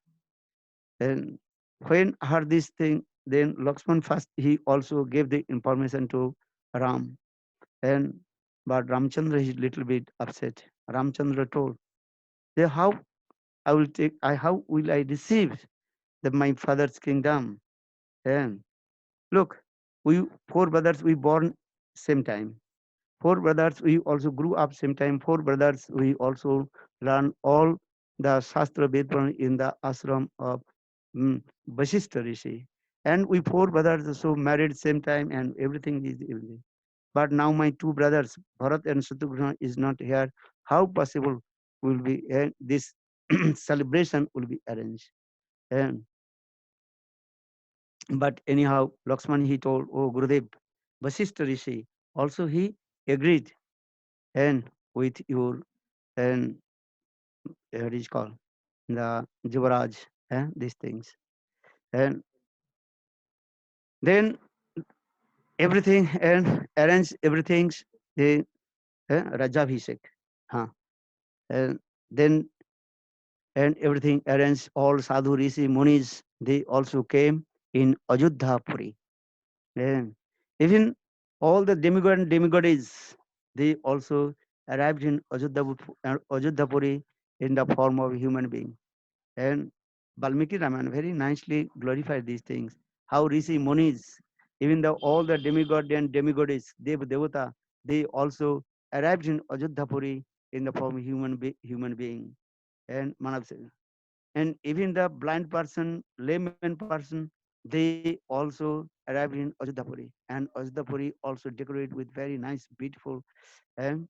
And when heard this thing, then Lakshman first, he also gave the information to Ram. And but Ramchandra is little bit upset. Ramchandra told, how how will I receive my father's kingdom? And look, we four brothers, we born same time. Four brothers, we also grew up same time. Four brothers, we also learn all the Shastra Vedpan in the ashram of Vasishtha Rishi. And we four brothers also married same time, and everything is everything. But now my two brothers, Bharat and Shatrughna, is not here. How possible will be this celebration will be arranged? And but anyhow, Lakshman, he told, oh Gurudev, Vasishtha Rishi, also he agreed, and with your, and what is called, the Juvaraj, these things. And then everything, and arrange everything, the Rajabhishek. Huh. And then, and everything arranged, all Sadhu Rishi Munis, they also came in Ajodhya Puri. And even all the demigod and demigods, they also arrived in Ajodhya Puri in the form of human being. And Valmiki Raman very nicely glorified these things. How Rishi Munis, even all the demigod and demigods, Devata, they also arrived in Ajodhya Puri in the form of human being. And Manav said, and even the blind person, layman person, they also arrived in Ajodhapuri. And Ajodhapuri also decorated with very nice, beautiful and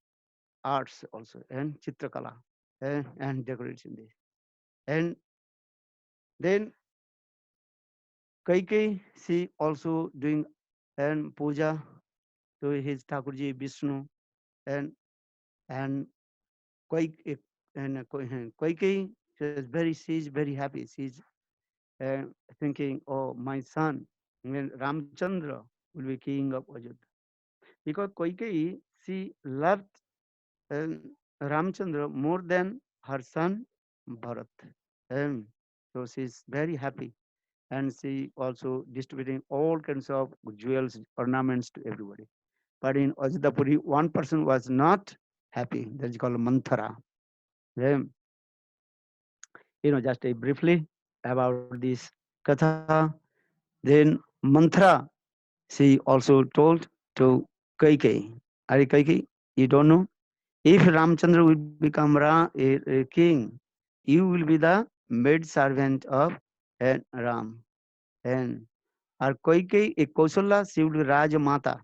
arts also, and Chitrakala, and decoration this. And then Kaikai, she also doing and puja to his Thakurji Vishnu, and and Kaik and Kaikai, she is very happy. She's thinking, oh, my son, when Ramchandra will be king of Ajodhya. Because Kaikeyi, she loved Ramchandra more than her son Bharat. And so she's very happy. And she also distributing all kinds of jewels, ornaments to everybody. But in Ajodhapuri, one person was not happy. That is called Manthara. Then, just briefly about this katha. Then Manthara, she also told to Kaikei, Are Kaikei, you don't know? If Ramchandra will become a king, you will be the maid servant of Ram. And our Kaikei, a Kausala, she will be Rajamata.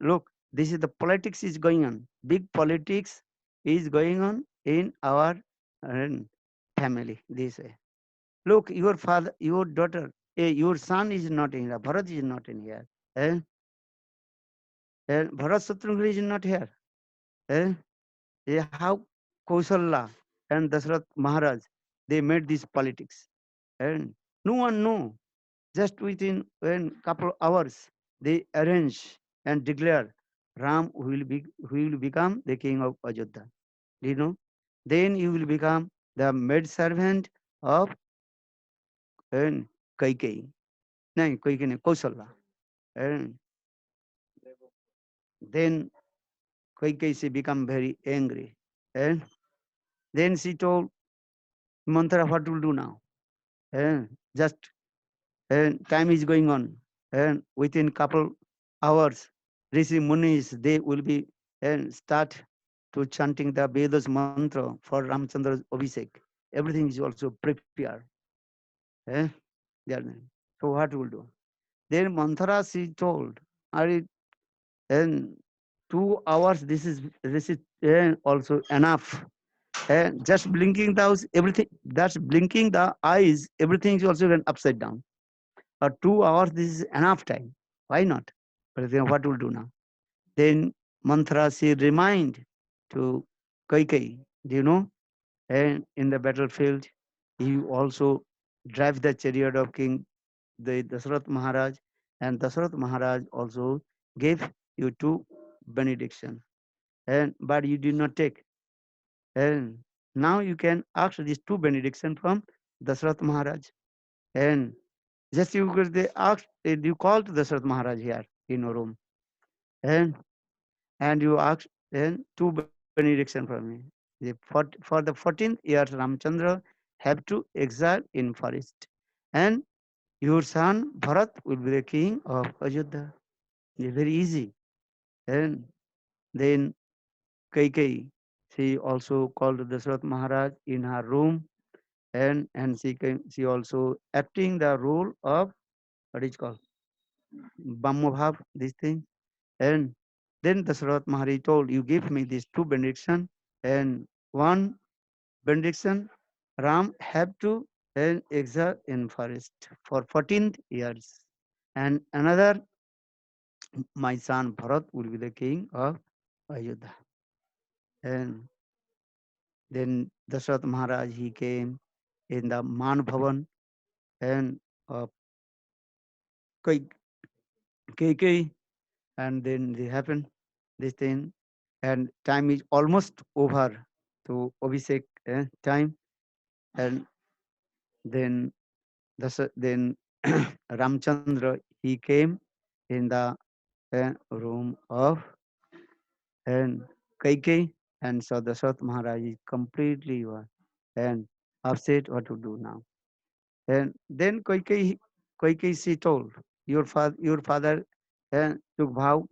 Look, this is the politics is going on. Big politics is going on in our uh, family. This way. Look, your father, your daughter, your son is not in here. Bharat is not in here. Eh? Bharat Shatrughan is not here. Eh? How Kausala and Dasarath Maharaj, they made this politics. And no one know. Just within a couple hours, they arrange and declare Ram will become the king of Ajodhya. Do you know? Then you will become the maid servant of and Kaikei. No, Kaikei, no, Kausala. And then Kaikei she become very angry. And then she told Manthara what to do now. And just and time is going on. And within couple hours, Rishi Munis they will be and start to chanting the Vedas mantra for Ramchandra's Abhishek. Everything is also prepared. Eh? They are- So what will do? Then Manthara she told, are it and 2 hours this is also enough. Just blinking the eyes, everything that's blinking the eyes, everything is also went upside down. 2 hours, this is enough time. Why not? But then what will do now? Then Manthara she remind to Kaikai, do you know? And in the battlefield, he also drive the chariot of King the Dasarath Maharaj, and Dasarath Maharaj also gave you two benediction. And but you did not take. And now you can ask these two benediction from Dasarath Maharaj. And just you could they asked you called Dasarath Maharaj here in your room. And you asked then two benediction from me. For the 14th year Ramchandra have to exile in forest. And your son Bharat will be the king of Ajodhya. It's very easy. And then Kaikai, she also called Dasarath Maharaj in her room, and she also acting the role of what is called Bhav, this thing. And then Dasarath Maharaj told, you give me these two benediction, and one benediction, Ram have to exile in forest for 14 years. And another, my son Bharat will be the king of Ayodhya. And then Dasarath Maharaj, he came in the Man Bhavan and Kaikai, and then they happened this thing, and time is almost over to Abhishek time, and then then Ramchandra he came in the room of and Kaikai, and so Dasarath Maharaj is completely and upset what to do now. And then Koike she told, your father took vow,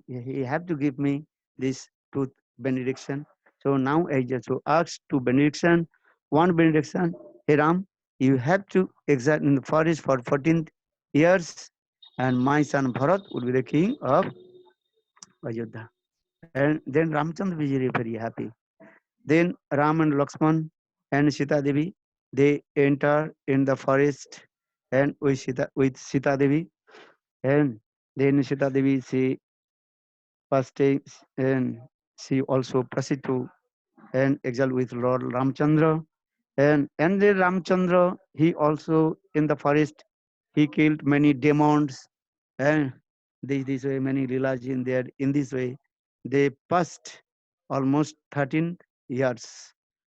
he have to give me this tooth benediction. So now I just so asked two benediction. One benediction, hey Ram, you have to exile in the forest for 14 years, and my son Bharat will be the king of Ayodhya. And then Ramchandra was very happy. Then Ram and Lakshman and Sita Devi, they enter in the forest and with Sita Devi. And then Sita Devi, she first and she also proceed to and exile with Lord Ramchandra. And then Ramchandra, he also in the forest, he killed many demons. And this way, many leelas in there. In this way, they passed almost 13 years.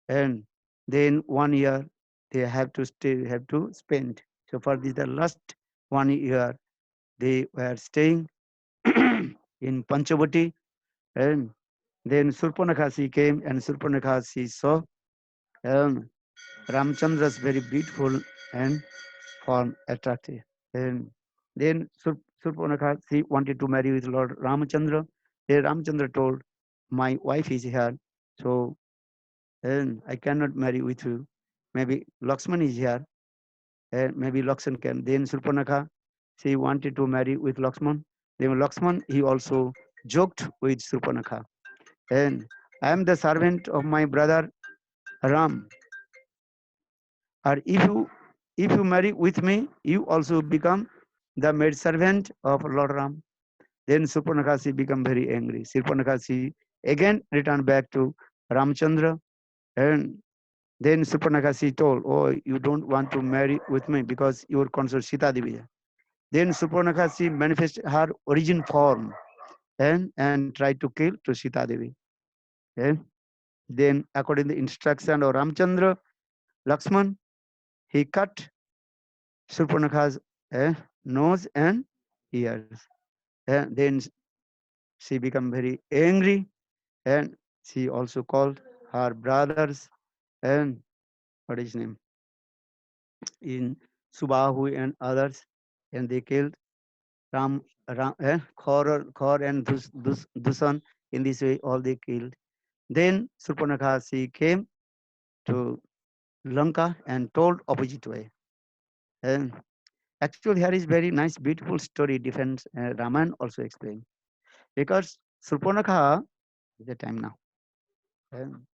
And then 1 year they have to spend. So for this the last 1 year they were staying in Panchavati, and then Surpanakha came, and Surpanakha saw um, Ramchandra's very beautiful and form attractive. And then Surpanakha wanted to marry with Lord Ramchandra. Then Ramchandra told, my wife is here, so and I cannot marry with you. Maybe Lakshman is here, and maybe Lakshman can. Then Surpanakha, she wanted to marry with Lakshman. Then Lakshman, he also joked with Surpanakha. And I am the servant of my brother Ram. Or if you marry with me, you also become the maid servant of Lord Ram. Then Surpanakha, she become very angry. Surpanakha, she again returned back to Ramchandra, and Then Surpanakha told, "Oh, you don't want to marry with me because you are considered Sita Devi." Then Surpanakha manifested her origin form and tried to kill to Sita Devi. And then, according to the instruction of Ramchandra, Lakshman, he cut Surpanakha's nose and ears. And then she became very angry, and she also called her brothers and what is his name in Subahu and others, and they killed Khor and Dusan. In this way, all they killed. Then Surpanakha she came to Lanka and told opposite way. And actually, here is very nice, beautiful story. Defense Raman also explained because Surpanakha is the time now. And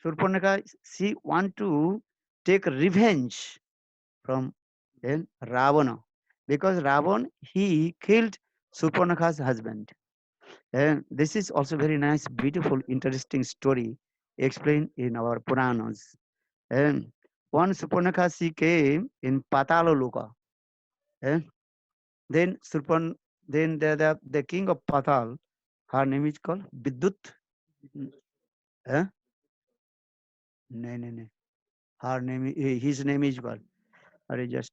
Surpanakha she want to take revenge from then Ravana because Ravan he killed Surpanakha's husband. And this is also very nice, beautiful, interesting story explained in our Puranas. And one Surpanakha she came in Patala Loka. And then the king of Patal, her name is called Vidyut. Eh? No, no, no. Her name, his name is called. Are just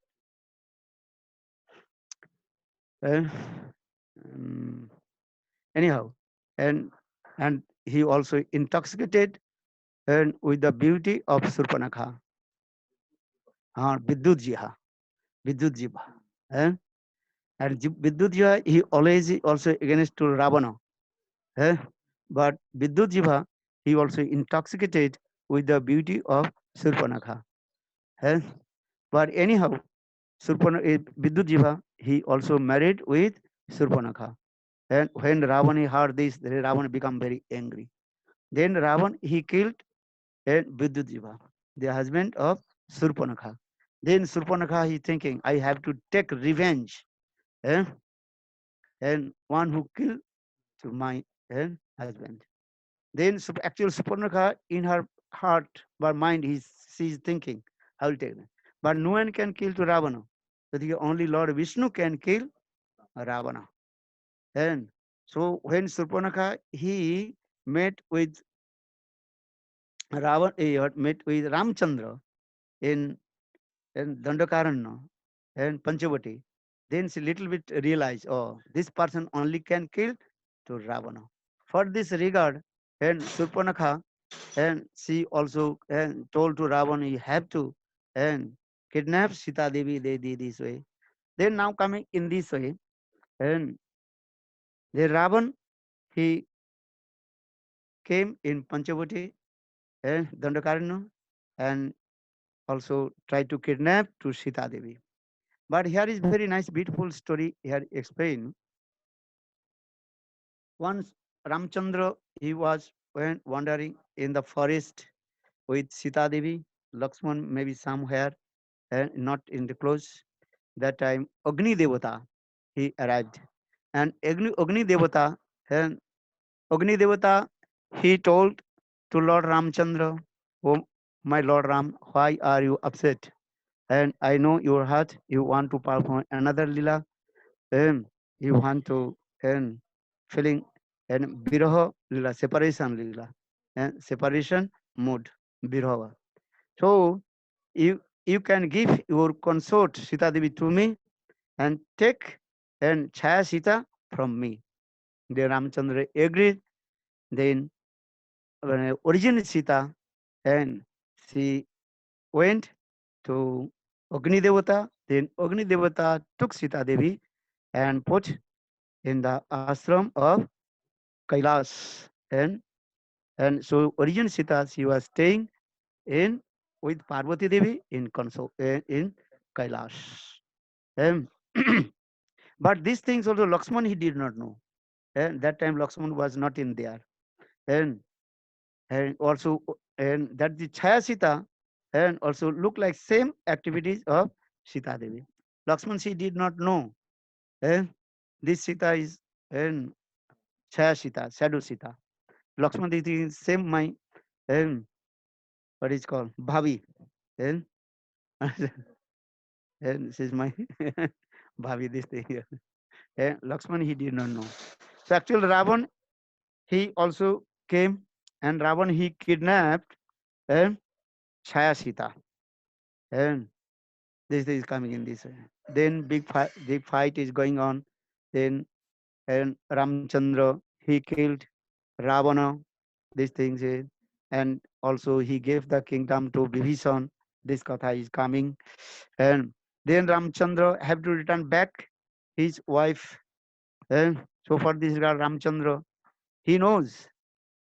eh? um, anyhow, and and he also intoxicated and with the beauty of Surpanakha, Vidyutjiha, Vidyutjiha. Eh? And Vidyutjiha, he always also against to Ravana. Eh? But Vidyutjiha, he also intoxicated with the beauty of Surpanakha. Eh? But anyhow, Vidyutjiha, he also married with Surpanakha. And when Ravana heard this, Ravana became very angry. Then Ravan, he killed Vidyutjiva, the husband of Surpanakha. Then Surpanakha is thinking, I have to take revenge. Eh? And one who killed to my husband. Then actual Surpanakha in her heart or mind, she's thinking, I will take them. But no one can kill to Ravana. So only Lord Vishnu can kill Ravana. And so when Surpanakha, he met with met with Ramchandra in Dandakaranya and Panchavati, then she little bit realized, oh, this person only can kill to Ravana. For this regard, and Surpanakha, and she also and told to Ravana, you have to and kidnap Sita Devi. They did this way. Then now coming in this way, and the Ravan he came in Panchavati and Dandakaranya and also tried to kidnap to Sita Devi. But here is very nice, beautiful story here explained. Once Ramchandra, he was went wandering in the forest with Sita Devi, Lakshman maybe somewhere and not in the close. That time Agni Devata, he arrived. And Agni Devata, and Agni Devata, he told to Lord Ramchandra, oh my Lord Ram, why are you upset? And I know your heart, you want to perform another lila, and you want to and feeling and biraha lila, separation lila, and separation mood, biraha. So you can give your consort Sita Devi to me and take and Chaya Sita from me. Then Ramchandra agreed. Then origin Sita and she went to Agni Devata. Then Agni Devata took Sita Devi and put in the ashram of Kailash. And so origin Sita, she was staying in with Parvati Devi in in Kailash. And but these things also Lakshman he did not know. And that time Lakshman was not in there. And and also and that the Chaya Sita and also look like same activities of Sita Devi. Lakshman she did not know. And this Sita is and Chaya Sita, Shadow Sita. Lakshman is same mind. what is called Bhavi. And, and this is my Bhavi, this thing here. And Lakshman, he did not know. So actually, Ravan, he also came, and Ravan, he kidnapped and Chaya Sita. And this is coming in this way. Then big fight is going on. Then and Ramchandra, he killed Ravana. These things, and also he gave the kingdom to Vibhishan. This katha is coming, and then Ramchandra have to return back his wife. And so for this regard, Ramchandra, he knows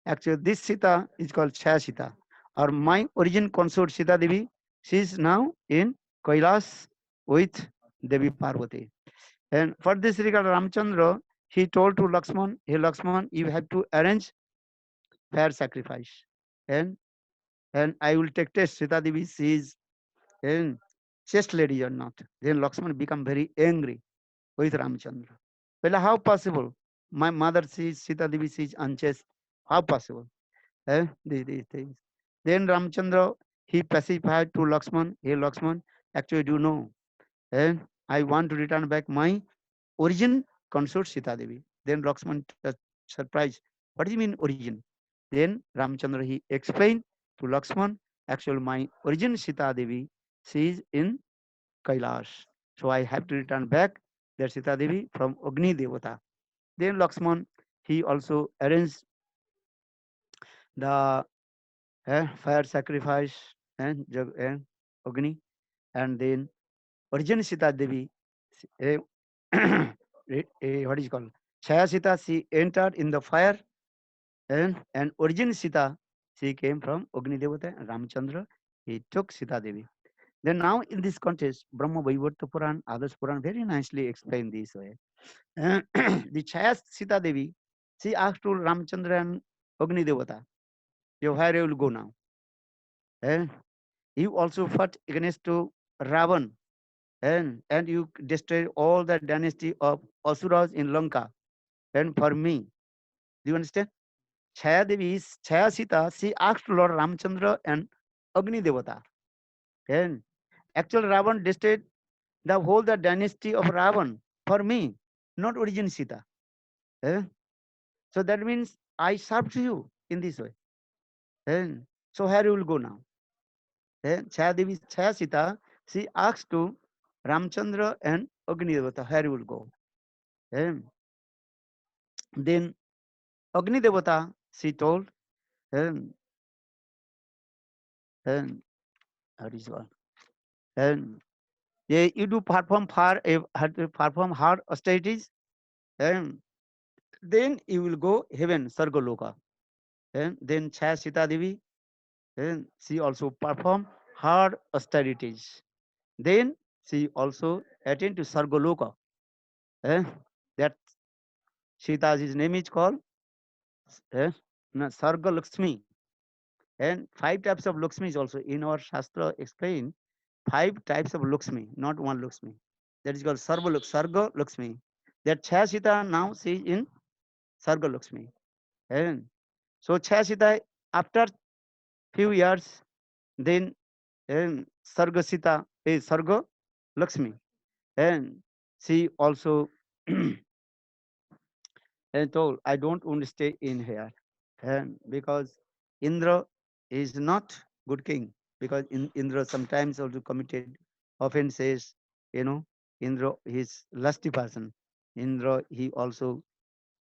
actually this Sita is called Chaya Sita, or my origin consort Sita Devi. She is now in Kailas with Devi Parvati. And for this regard, Ramchandra, he told to Lakshman, hey Lakshman, you have to arrange fair sacrifice. And and I will take test Sita Devi, she is and chaste lady or not. Then Lakshman become very angry with Ramchandra. Well, how possible? My mother sees Sita Devi, she is unchaste. How possible? These things. Then Ramchandra, he pacified to Lakshman, hey Lakshman, actually do know. And I want to return back my origin consort Sita Devi. Then Lakshman surprised. What do you mean origin? Then Ramchandra he explained to Lakshman, actually my origin Sita Devi, she is in Kailash. So I have to return back that Sita Devi from Agni Devata. Then Lakshman he also arranged the fire sacrifice and Agni, and then origin Sita Devi, eh, what is it called? Chaya Sita, she entered in the fire, and origin Sita, she came from Agni Devata, and Ramchandra, he took Sita Devi. Then now in this context, Brahma Vaivarta Puran, Adarsh Puran very nicely explain this way. The Chaya Sita Devi, she asked to Ramchandra and Agni Devata, you where you will go now? Eh? You also fought against to Ravan, and you destroyed all the dynasty of Asuras in Lanka. And for me, do you understand? Chaya Devi, Chaya Sita, she asked Lord Ramchandra and Agni Devata. And actual Ravan destroyed the whole the dynasty of Ravan for me, not origin Sita. Eh? So that means I served you in this way. And so where you will go now? Chaya Devi, Chaya Sita, she asked to Ramchandra and Agni Devata, where you will go? And then Agni Devata, she told, and, and, what is one? And yeah, you do perform hard austerities, and then you will go heaven, Sargaloka. And then Chaya Sita Devi, and she also perform hard austerities. Then she also attained to Sargaloka. And that Sita's name is called eh, Sarga Lakshmi. And five types of Lakshmi is also in our Shastra explained five types of Lakshmi, not one Lakshmi. That is called Sarga Lakshmi. That Chaya Sita now she is in Sarga Lakshmi. And so Chaya Sita after few years, then Sarga Sita is Sarga Lakshmi. And she also and told, I don't want to stay in here. And because Indra is not good king, because Indra sometimes also committed offenses, you know, Indra is lusty person. Indra he also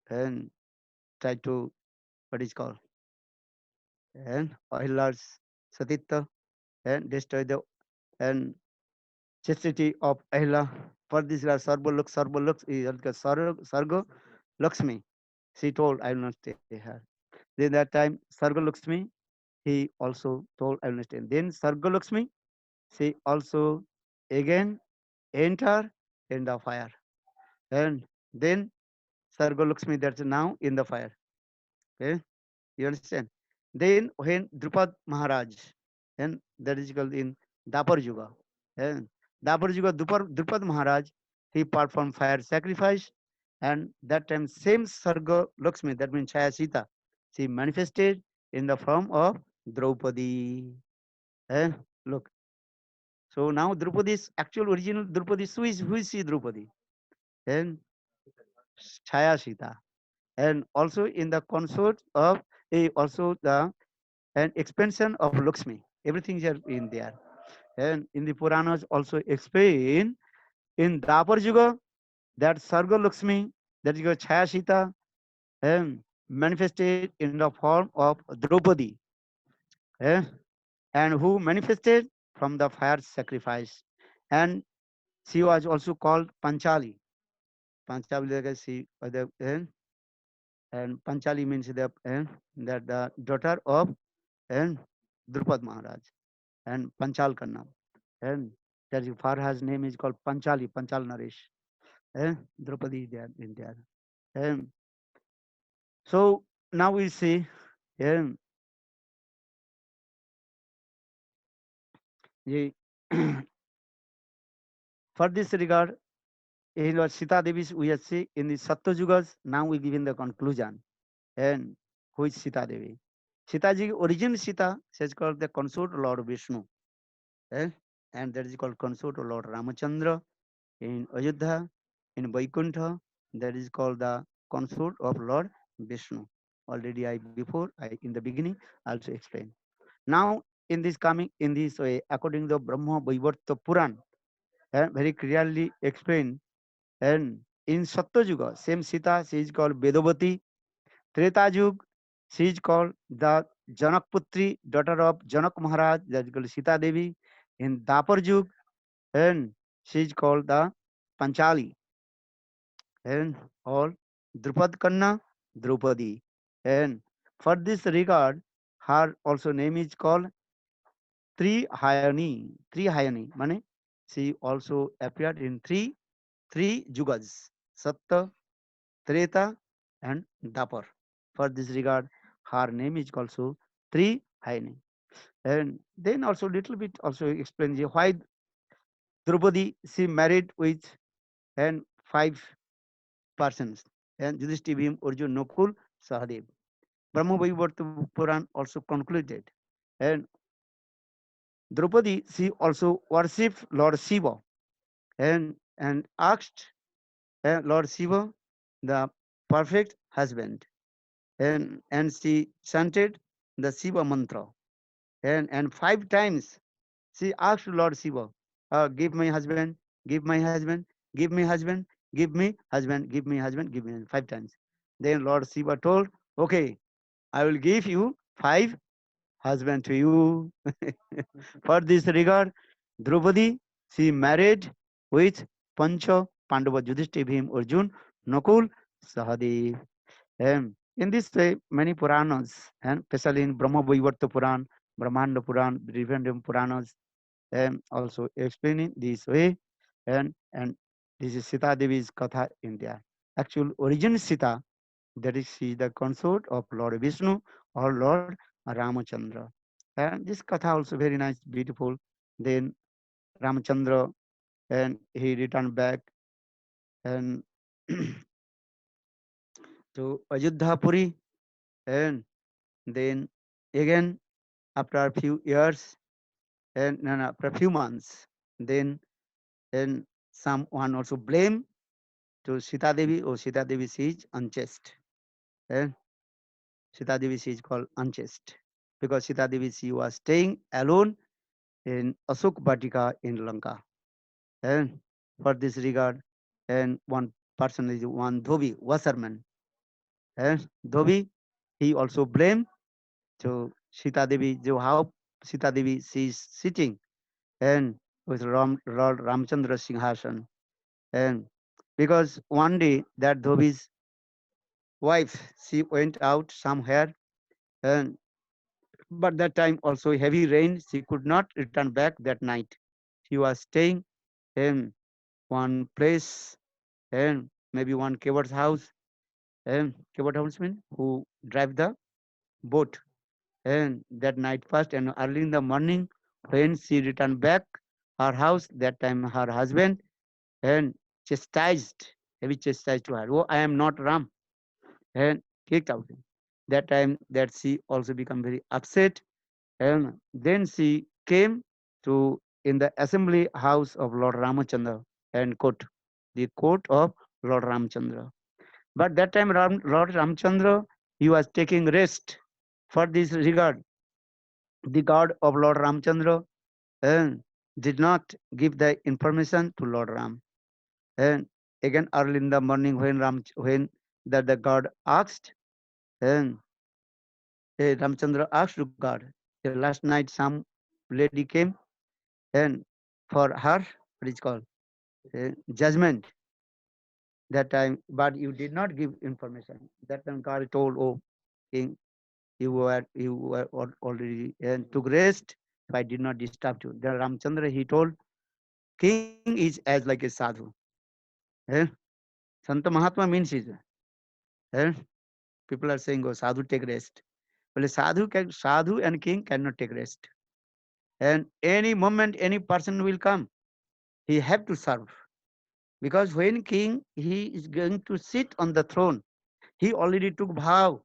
and tried to what is called and Ahila's Satitya and destroy the and chastity of Ahila. For this Sarva Lux is Sarga Lakshmi. She told, I will not stay here. Then that time Sarga Lakshmi, he also told, I will not stay. Then Sarga Lakshmi, she also again enter in the fire. And then Sarga Lakshmi, that's now in the fire. Okay, you understand? Then when Drupad Maharaj, and that is called in Dapar Yuga, and Dapar Yuga, Drupad Maharaj, he performed fire sacrifice, and that time same Sarga Lakshmi, that means Chaya Sita, she manifested in the form of Draupadi. And look, so now Draupadi's actual original Draupadi, who is she Draupadi? And Chaya Sita. And also in the consort of also the and expansion of Lakshmi. Everything is in there. And in the Puranas also explain in Dapar Yuga that Sarga Lakshmi, that is your Chaya Sita, manifested in the form of Draupadi, eh, and who manifested from the fire sacrifice. And she was also called Panchali. Panchali, like she, and Panchali means that the daughter of and Drupad Maharaj and Panchal Kanna. And that Farha's name is called Panchali, Panchal Naresh. Draupadi is there in there. And so now we see, um, ye- for this regard, in what Sita Devi we have seen in the Satya Yugas, now we give in the conclusion. And who is Sita Devi? Sita ji, origin Sita, she is called the consort Lord Vishnu. Eh? And that is called consort Lord Ramachandra in Ayodhya, in Vaikuntha, that is called the consort of Lord Vishnu. Already I before I in the beginning also explained. Now in this coming in this way, according to Brahma Vaivarta Puran, very clearly explained. And in Satya Yuga, same Sita, she is called Vedavati. Treta Yuga, she is called the Janakputri, daughter of Janak Maharaj, that is called Sita Devi. In Dapar Yuga, and she is called the Panchali. And all Drupad Kanna, Draupadi. And for this regard, her also name is called Trihayani. Trihayani, mane she also appeared in three yugas, Satta, Treta, and Dapar. For this regard, her name is also Trihayani. And then also little bit also explain why Draupadi she married with and five persons and Yudhishthir, Bhim, Arjun, Nakul, Sahadev. Brahma Vaivarta Puran also concluded. And Draupadi, she also worshipped Lord Shiva and asked Lord Shiva, the perfect husband, and she chanted the Shiva mantra. And five times she asked Lord Shiva, give my husband, give my husband, give me husband, give me husband, give me husband, give me husband, five times. Then Lord Shiva told, okay, I will give you five husband to you. For this regard, Draupadi, she married with Pancha Pandava Yudhishthir Bhim Arjun Nakul Sahadev. In this way, many Puranas, and especially in Brahma Vaivarta Puran, Brahmanda Puran, different Puranas, also explaining this way. And this is Sita Devi's Katha in there. Actual origin Sita, that is she the consort of Lord Vishnu or Lord Ramachandra. And this Katha also very nice, beautiful. Then Ramachandra and he returned back and to Ayodhya Puri, and then again after a few years and no, no, after a few months, then and someone also blame to Sita Devi, or Sita Devi she is unchaste. And Sita Devi she is called unchaste because Sita Devi she was staying alone in Asok Batika in Lanka. And for this regard, and one person is one Dhobi, washerman. And Dhobi, he also blamed to Sita Devi, how Sita Devi she is sitting and with Lord Ramchandra Singhasan. And because one day that Dhobi's wife, she went out somewhere, and but that time also heavy rain, she could not return back that night. She was staying in one place and maybe one keeper's house, and keeper houseman who drive the boat. And that night first and early in the morning, when she returned back her house, that time her husband and chastised, heavy chastised to her. Oh, I am not Ram, and kicked out. That time that she also become very upset, and then she came to in the assembly house of Lord Ramachandra and court, the court of Lord Ramachandra. But that time Lord Ramachandra, he was taking rest. For this regard, the god of Lord Ramachandra and did not give the information to Lord Ram. And again early in the morning when the god asked, and Ramchandra asked to God, last night some lady came and for her what is called judgment that time, but you did not give information. That time God told, oh king, you were already and took rest. So I did not disturb you. Then Ramchandra he told, king is as like a sadhu. Eh? Santa Mahatma means is eh? People are saying, oh sadhu take rest. Well, sadhu and king cannot take rest. And any moment any person will come, he have to serve. Because when king he is going to sit on the throne, he already took vow,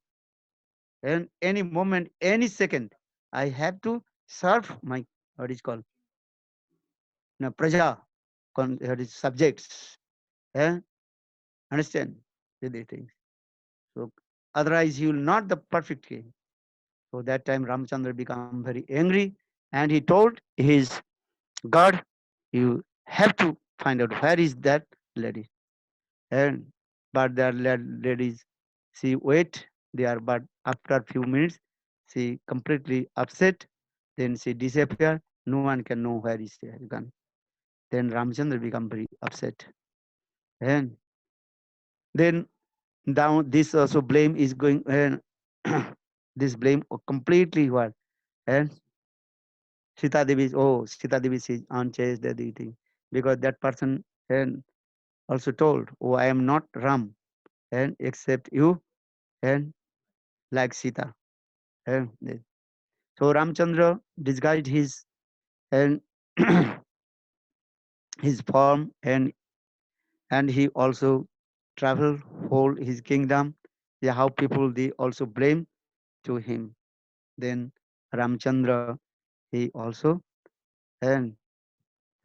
and any moment, any second, I have to serve my what is called praja, what is subjects. Eh? Understand these things. So otherwise he will not the perfect king. So that time Ramchandra became very angry, and he told his God, you have to find out where is that lady. And but there ladies, she wait there, but after few minutes, she completely upset. Then she disappear. No one can know where is she gone. Then Ramchandra become very upset, and then down this also blame is going, and this blame completely what, and Sita Devi, oh Sita Devi is unchanged the thing, because that person and also told, oh I am not Ram and except you and like Sita. And so Ramchandra disguised his and his form, and he also traveled whole his kingdom. Yeah, how people they also blame to him. Then Ramchandra he also and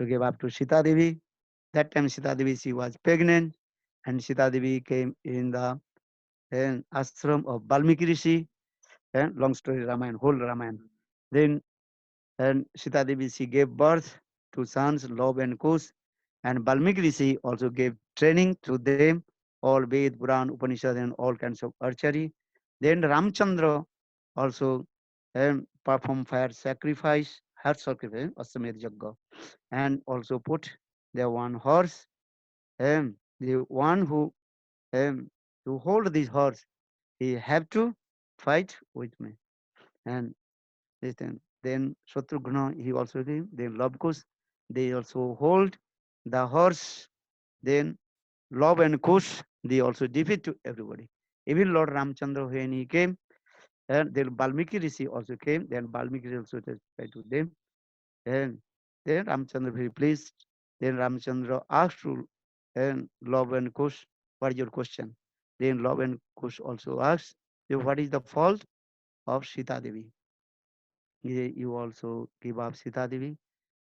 to give up to Sita Devi. That time Sita Devi she was pregnant, and Sita Devi came in the ashram of Balmiki Rishi. And long story Ramayana, whole Ramayana. Then and Sita Devi she gave birth to sons Lob and Kush, and Balmiki Rishi also gave training to them, all Ved, Puran, Upanishad, and all kinds of archery. Then Ramchandra also performed fire sacrifice, heart sacrifice, Aswamed Yagga, and also put the one horse, the one who to hold this horse, he have to fight with me. And this thing. Then Shatrughna, he also came. Then Lobkus, they also hold the horse. Then Lob and Kush, they also defeat to everybody. Even Lord Ramchandra, when he came, and then Balmiki Rishi also came. Then Balmiki also testified to them. And then Ramchandra very pleased. Then Ramchandra asked to and Lob and Kush, what is your question? Then Lob and Kush also asked, what is the fault of Sita Devi? You also give up Sita Devi.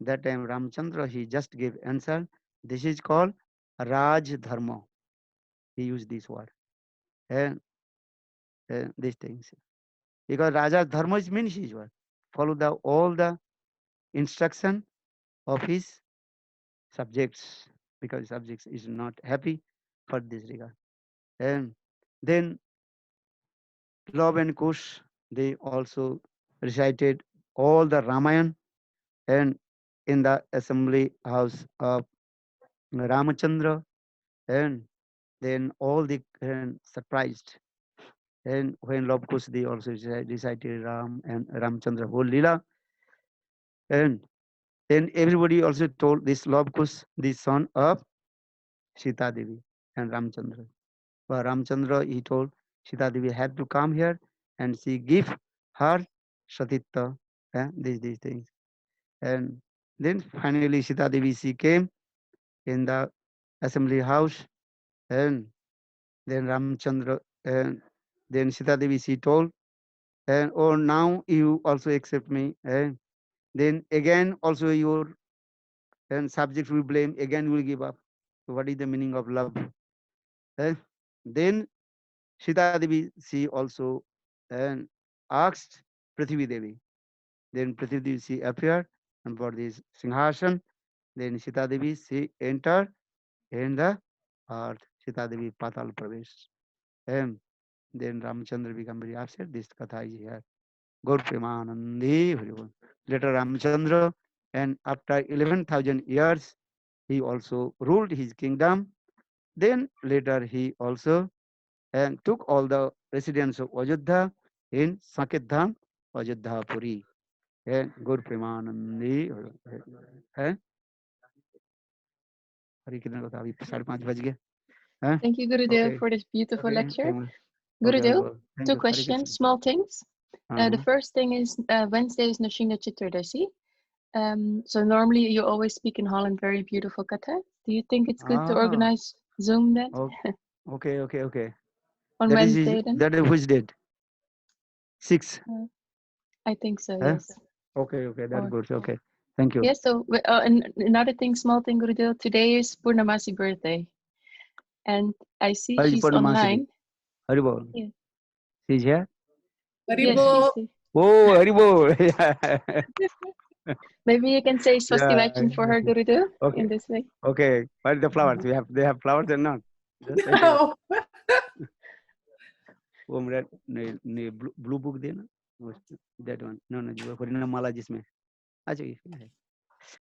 That time Ramchandra, he just gave answer. This is called Raj Dharma. He used this word. And these things. Because Raja Dharma is means his word. Follow the all the instruction of his subjects, because subjects is not happy for this regard. And then Love and Kush, they also recited all the Ramayana and in the assembly house of Ramachandra, and then all the surprised. And when Love Kush, they also recited Ram and Ramchandra whole Leela, and then everybody also told this Love Kush, the son of Sita Devi and Ramchandra. But Ramchandra, he told Sita Devi had to come here, and she give her Satitta, these things. And then finally Sita Devi, she came in the assembly house, and then Ramchandra, and then Sita Devi, she told, and oh, now you also accept me. Then again also your and subject will blame, again will give up. So what is the meaning of love? Eh? Then Sita Devi, she also and asked Prithvi Devi. Then Prithvi Devi, she appeared and for this Singhasan. Then Sita Devi, she entered in the earth. Sita Devi Patal Pravesh. And then Ramchandra became very upset. This Katha is here. Gaur Premanandi. Hari Bol. Later Ramchandra, and after 11,000 years, he also ruled his kingdom. Then later he also and took all the residents of Ajodhya in Saket Dham, Ajodhya Puri. है गुरु प्रेमानंदी है हरी कितने को था अभी 5:30 बज गए हैं Thank you, Gurudev, okay for this beautiful okay lecture. Thank okay Hari Gurudev, बोल thank two you Hare questions, Krishna small things. The हाँ first thing is Wednesday is Nrsimha Chaturdashi. So normally you always speak in Holland very beautiful katha. Do you think it's good to हाँ organize Zoom then okay okay okay on that is Wednesday then? that is which date 6 Uh, I think so, huh yes. okay okay that's Or good okay thank you yes, so and another thing, small thing, Gurudev, today is Purnamasi birthday. And I see Hari she's Purnamasi online. Hari bol Yeah. she's here Yes, she's Haribo. here. oh Hari bol Maybe you can say Swasti yeah Vachan for her, Gurudev, okay in this way. okay what are the flowers we have they have flowers or not just say No. वो मेरा ने blue book देना that one no no जो हरिनाम माला जिसमें अच्छा ये है